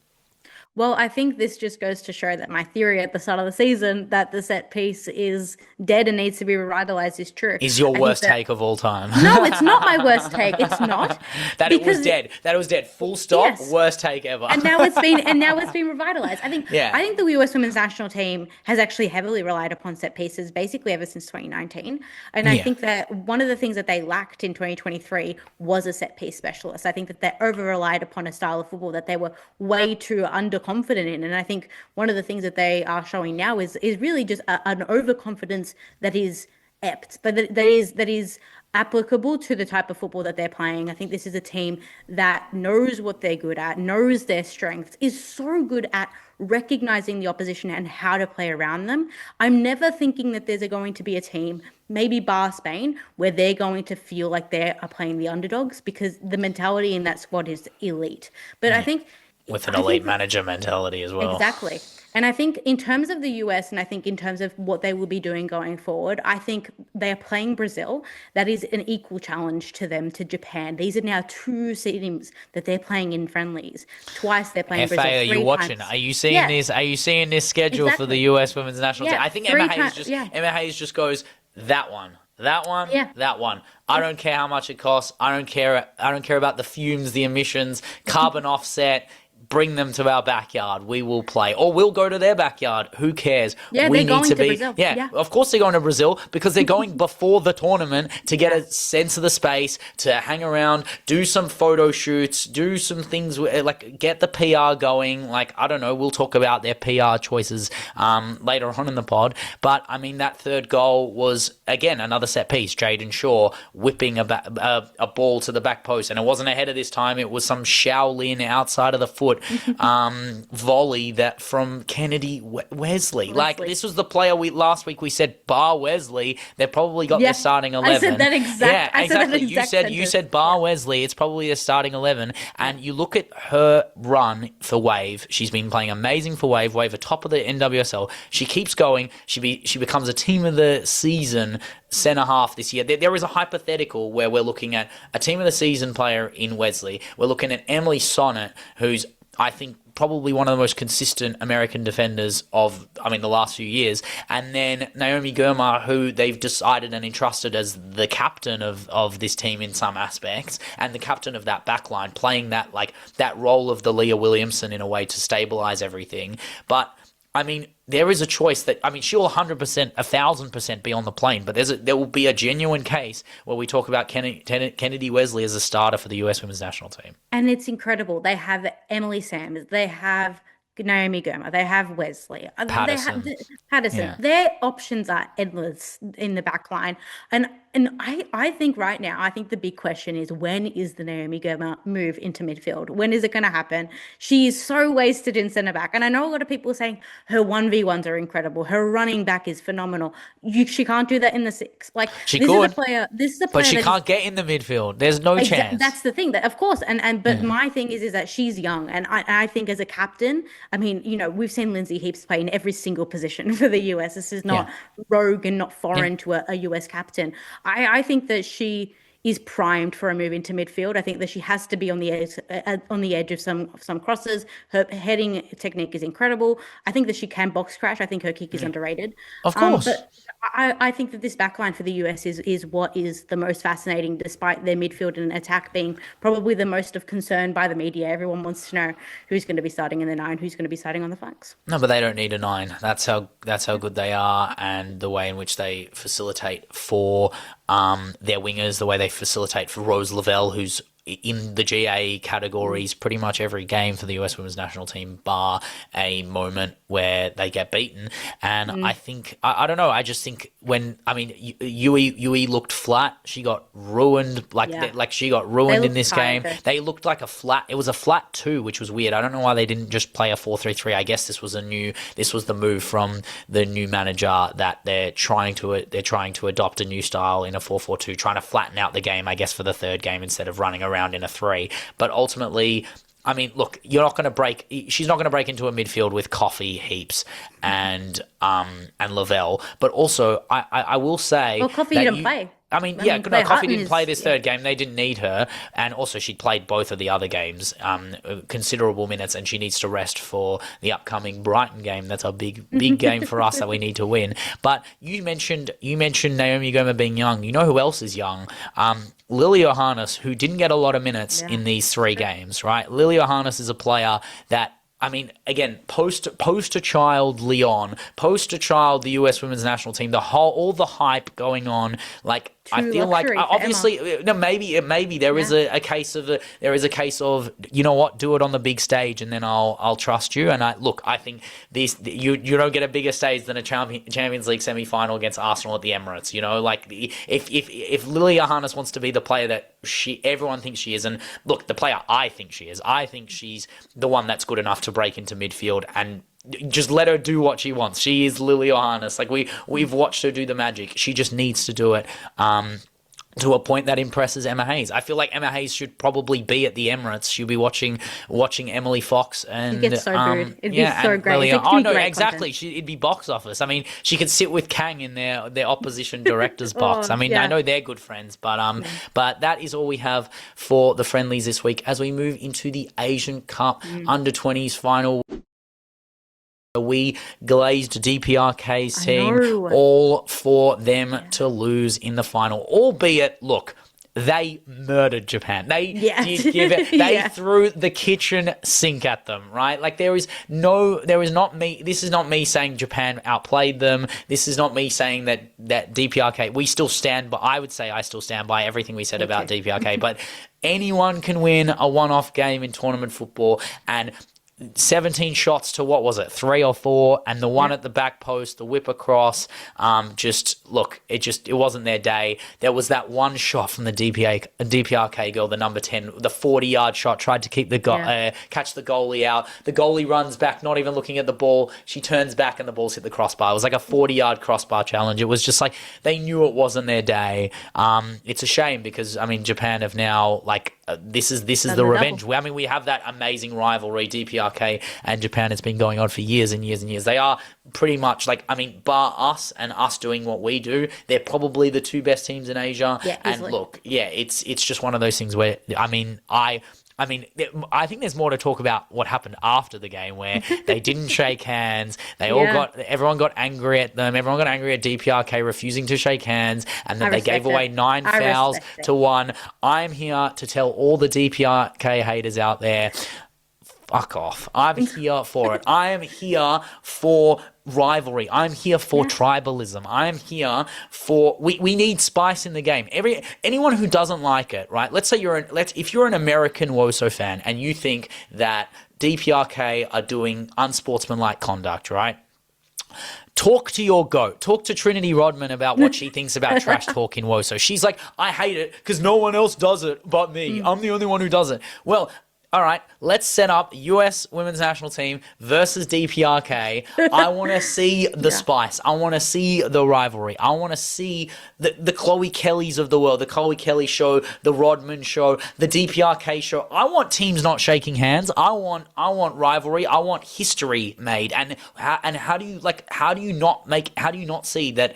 Well, I think this just goes to show that my theory at the start of the season that the set piece is dead and needs to be revitalized is true. Is your I think worst that take of all time. no, it's not my worst take. It's not That it was because dead. That it was dead. Full stop. yes. Worst take ever. And now it's been revitalized. Yeah. I think the US women's national team has actually heavily relied upon set pieces basically ever since 2019. And I Yeah. think that one of the things that they lacked in 2023 was a set piece specialist. I think that they over relied upon a style of football that they were way too underconfident in. And I think one of the things that they are showing now is really just an overconfidence that is apt, but that is applicable to the type of football that they're playing. I think this is a team that knows what they're good at, knows their strengths, is so good at recognizing the opposition and how to play around them. I'm never thinking that there's going to be a team, maybe bar Spain, where they're going to feel like they are playing the underdogs because the mentality in that squad is elite. But I think with an elite manager mentality as well. exactly. And I think in terms of the US, and I think in terms of what they will be doing going forward, I think they are playing Brazil. That is an equal challenge to them, to Japan. These are now two teams that they're playing in friendlies. Twice they're playing FA, Brazil. are you three watching? times. Are you seeing Yeah. this? Are you seeing this schedule for the Exactly. US women's national Yeah, team? I think three Emma Hayes times, yeah. Emma Hayes just goes that one. That one, Yeah. that one. I don't care how much it costs. I don't care about the fumes, the emissions, carbon offset. Bring them to our backyard. We will play, or we'll go to their backyard. Who cares? Yeah, we they're going to be. Brazil. Yeah. Of course they're going to Brazil because they're going before the tournament to get a sense of the space, to hang around, do some photo shoots, do some things like get the PR going. Like I don't know, we'll talk about their PR choices later on in the pod. But I mean, that third goal was again another set piece. Jaden Shaw whipping a ball to the back post, and it wasn't a header this time. It was some Shaolin outside of the foot volley that from Kennedy Wesley. Like this was the player last week we said bar Wesley. They probably got their starting 11. I said that exact. Yeah, I said exactly. that You said bar Wesley. It's probably their starting 11. And you look at her run for Wave. She's been playing amazing for Wave. Wave atop of the NWSL. She keeps going. She becomes a team of the season centre half this year. There is a hypothetical where we're looking at a team of the season player in Wesley. We're looking at Emily Sonnet, who's I think probably one of the most consistent American defenders of, the last few years. And then Naomi Girma, who they've decided and entrusted as the captain of this team in some aspects, and the captain of that backline, playing that role of the Leah Williamson in a way to stabilize everything. But there is a choice that, she'll 100%, 1,000% be on the plane, but there will be a genuine case where we talk about Kennedy Wesley as a starter for the US women's national team. And it's incredible. They have Emily Sams. They have Naomi Girma. They have Wesley. Patterson. They have Patterson. Yeah. Their options are endless in the back line. And I think right now, I think the big question is, when is the Naomi Girma move into midfield? When is it going to happen? She is so wasted in centre back. And I know a lot of people are saying her 1v1s are incredible. Her running back is phenomenal. She can't do that in the six. Like she this could, is a player. This is a but player she can't get in the midfield. There's no chance. That's the thing. That of course. But my thing is that she's young, and I think as a captain, we've seen Lindsay Heaps play in every single position for the US. This is not rogue and not foreign to a US captain. I think that she is primed for a move into midfield. I think that she has to be on the edge of some crosses. Her heading technique is incredible. I think that she can box crash. I think her kick is underrated. Of course. But I think that this backline for the US is what is the most fascinating, despite their midfield and attack being probably the most of concern by the media. Everyone wants to know who's going to be starting in the 9, who's going to be starting on the flanks. No, but they don't need a 9. That's how good they are, and the way in which they facilitate for their wingers, the way they facilitate for Rose Lavelle, who's in the GA categories pretty much every game for the US women's national team, bar a moment where they get beaten. And I think, I don't know, I just think Yui looked flat. She got ruined, she got ruined in this game. They looked like it was a flat 2, which was weird. I don't know why they didn't just play a 4-3-3. I guess this was the move from the new manager, that they're trying to adopt a new style in a 4-4-2, trying to flatten out the game, I guess, for the third game instead of running around in a 3. But ultimately, I mean, look, you're not going to break. She's not going to break into a midfield with Coffee, Heaps, and Lavelle. But also, I will say Well, Coffee that didn't play. I mean, I yeah, mean, no, Claire Coffee Hutton didn't play is this third game. They didn't need her, and also she'd played both of the other games, considerable minutes, and she needs to rest for the upcoming Brighton game. That's a big game for us that we need to win. But you mentioned Naomi Goma being young. You know who else is young? Lily Johannes, who didn't get a lot of minutes in these 3 games, right? Lily Johannes is a player that, I mean, again, poster child Leon, poster child the US Women's National Team, all the hype going on, like I feel like obviously no, maybe there is a case of you know what, do it on the big stage and then I'll trust you. And I think you don't get a bigger stage than a Champions League semi-final against Arsenal at the Emirates. You know, like if Lily Johannes wants to be the player that everyone thinks she is, and look, the player I think she is, I think she's the one that's good enough to break into midfield and just let her do what she wants. She is Lily Johannes. Like we've watched her do the magic. She just needs to do it to a point that impresses Emma Hayes. I feel like Emma Hayes should probably be at the Emirates. She'll be watching Emily Fox and it gets so good. It'd be so great. Exactly. It'd be box office. I mean, she could sit with Kang in their opposition director's box. I mean, I know they're good friends, but that is all we have for the friendlies this week as we move into the Asian Cup under-20s final. We glazed DPRK's team, all for them to lose in the final. Albeit, look, they murdered Japan. They did give it. They threw the kitchen sink at them, right? Like this is not me saying Japan outplayed them. This is not me saying that DPRK, I would say I still stand by everything we said about DPRK, but anyone can win a one-off game in tournament football, and 17 shots to, what was it, 3 or 4, and the one at the back post, the whip across, it wasn't their day. There was that one shot from the DPRK girl, the number 10, the 40-yard shot, tried to keep catch the goalie out. The goalie runs back, not even looking at the ball. She turns back and the ball's hit the crossbar. It was like a 40-yard crossbar challenge. It was just like they knew it wasn't their day. It's a shame because, I mean, Japan have now, this is the revenge. I mean, we have that amazing rivalry, DPRK and Japan. It's been going on for years and years and years. They are pretty much bar us and us doing what we do, they're probably the 2 best teams in Asia. Yeah, and look, it's just one of those things where, I think there's more to talk about what happened after the game, where they didn't shake hands. Everyone got angry at them. Everyone got angry at DPRK refusing to shake hands, and then they gave away 9 fouls to 1. I'm here to tell all the DPRK haters out there, fuck off. I'm here for it. I am here for rivalry. I'm here for tribalism. I'm here for we need spice in the game. Anyone who doesn't like it, right? Let's say if you're an American WOSO fan and you think that DPRK are doing unsportsmanlike conduct, right? Talk to your goat. Talk to Trinity Rodman about what she thinks about trash talk in WOSO. She's like, I hate it because no one else does it but me. I'm the only one who does it. Well, all right, let's set up US Women's National Team versus DPRK. I want to see the spice. I want to see the rivalry. I want to see the Chloe Kellys of the world, the Chloe Kelly show, the Rodman show, the DPRK show. I want teams not shaking hands. I want rivalry. I want history made. And how do you not see that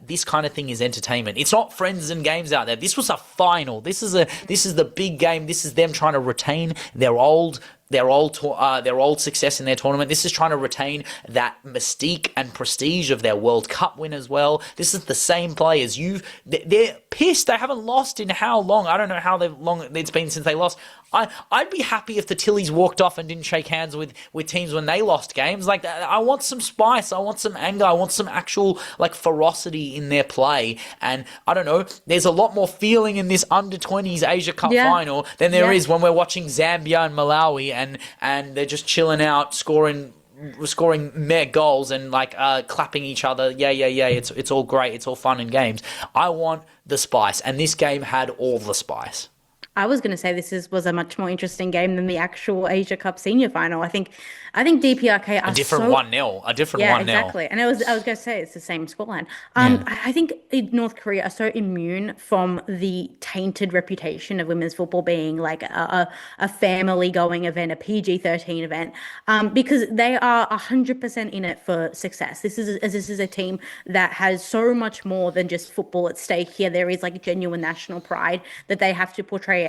this kind of thing is entertainment? It's not friends and games out there. This was a final. This is the big game. This is them trying to retain their old success in their tournament. This is trying to retain that mystique and prestige of their World Cup win as well. This is the same players. They're pissed. They haven't lost in how long? I don't know how long it's been since they lost. I'd be happy if the Tillies walked off and didn't shake hands with teams when they lost games. Like, I want some spice. I want some anger. I want some actual ferocity in their play. And I don't know, there's a lot more feeling in this under-20s Asia Cup final than there is when we're watching Zambia and Malawi and they're just chilling out, scoring mere goals and clapping each other. Yeah. It's all great. It's all fun and games. I want the spice, and this game had all the spice. I was going to say was a much more interesting game than the actual Asia Cup senior final. I think DPRK A are different so 1-0. A different yeah, 1-0. exactly. And I was going to say it's the same scoreline. Yeah. I think North Korea are so immune from the tainted reputation of women's football being like a family going event, a PG-13 event, because they are 100% in it for success. This is a team that has so much more than just football at stake here. There is like genuine national pride that they have to portray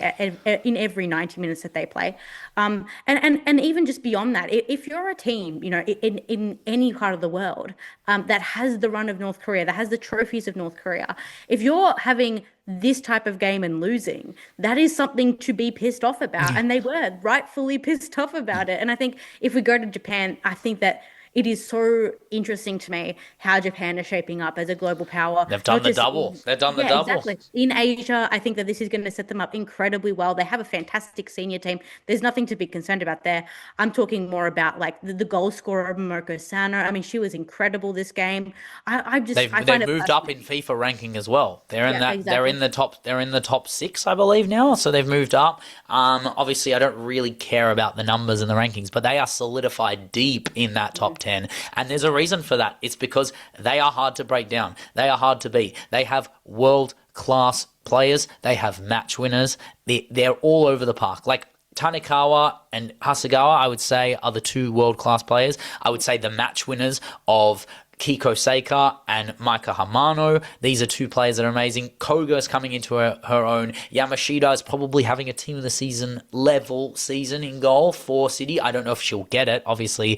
in every 90 minutes that they play. And even just beyond that, if you're a team, in any part of the world, that has the run of North Korea, that has the trophies of North Korea, if you're having this type of game and losing, that is something to be pissed off about. And they were rightfully pissed off about it. And I think if we go to Japan, I think that it is so interesting to me how Japan is shaping up as a global power. They've Not done the just double. They've done the yeah, double. exactly. In Asia, I think that this is going to set them up incredibly well. They have a fantastic senior team. There's nothing to be concerned about there. I'm talking more about like the goal scorer, Momoko Sano. I mean, she was incredible this game. I They've find it moved up in fascinating. FIFA ranking as well. They're in Yeah, that they're exactly. in the top they're in the top 6, I believe now. So they've moved up. Obviously I don't really care about the numbers and the rankings, but they are solidified deep in that top 10. And there's a reason for that. It's because they are hard to break down. They are hard to beat. They have world class players. They have match winners. They're all over the park. Like Tanikawa and Hasegawa, I would say, are the two world-class players. I would say the match winners of Kiko Seika and Maika Hamano. These are two players that are amazing. Koga is coming into her own. Yamashita is probably having a team of the season level season in goal for City. I don't know if she'll get it. Obviously,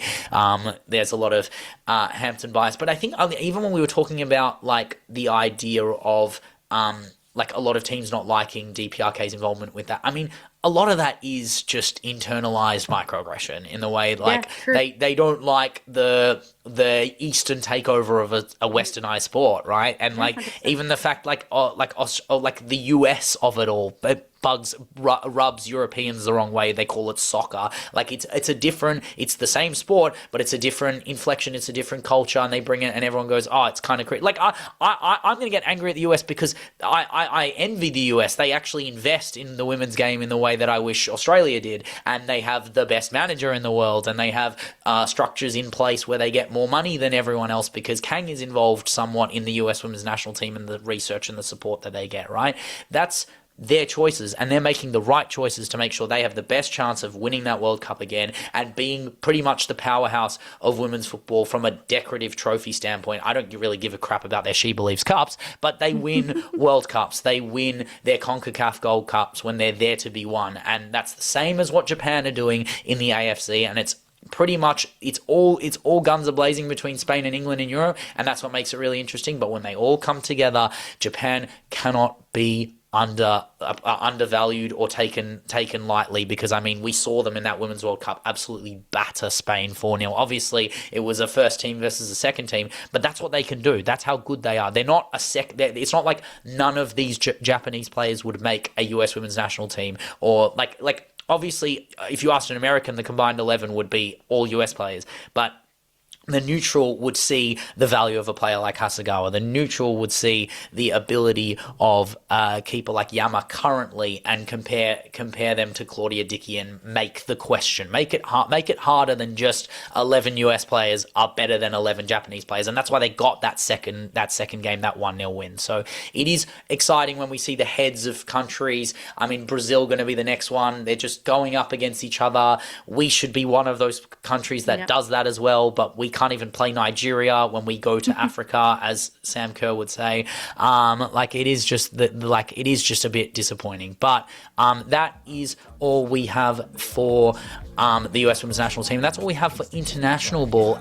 there's a lot of Hampton bias. But I think even when we were talking about like the idea of like a lot of teams not liking DPRK's involvement with that. I mean, a lot of that is just internalized microaggression in the way like True. they don't like the Eastern takeover of a westernized sport, right? And like 100%. even the fact like the US of it all, it rubs Europeans the wrong way. They call it soccer. Like it's it's the same sport, but it's a different inflection. It's a different culture, and they bring it, and everyone goes, "Oh, it's kind of crazy." Like I'm gonna get angry at the US because I envy the US. They actually invest in the women's game in the way that I wish Australia did, and they have the best manager in the world, and they have structures in place where they get more money than everyone else because Kang is involved somewhat in the US women's national team and the research and the support that they get. Right, that's their choices, and they're making the right choices to make sure they have the best chance of winning that World Cup again and being pretty much the powerhouse of women's football from a decorative trophy standpoint. I don't really give a crap about their She Believes Cups, but they win World Cups. They win their CONCACAF Gold Cups when they're there to be won, and that's the same as what Japan are doing in the AFC, and it's pretty much it's all guns are blazing between Spain and England in Europe, and that's what makes it really interesting. But when they all come together, Japan cannot be undervalued or taken lightly, because I mean we saw them in that Women's World Cup absolutely batter Spain 4-0. Obviously it was a first team versus a second team, but that's what they can do. That's how good they are. They're not it's not like none of these Japanese players would make a US women's national team, or like obviously if you asked an American, the combined 11 would be all US players, but the neutral would see the value of a player like Hasegawa. The neutral would see the ability of a keeper like Yama currently and compare them to Claudia Dickey and make the question. Make it harder than just 11 US players are better than 11 Japanese players. And that's why they got that second game, that 1-0 win. So it is exciting when we see the heads of countries. I mean, Brazil going to be the next one. They're just going up against each other. We should be one of those countries that does that as well, but we can't even play Nigeria when we go to Africa, as Sam Kerr would say. It is just a bit disappointing. But that is all we have for the US Women's National Team. That's all we have for international ball.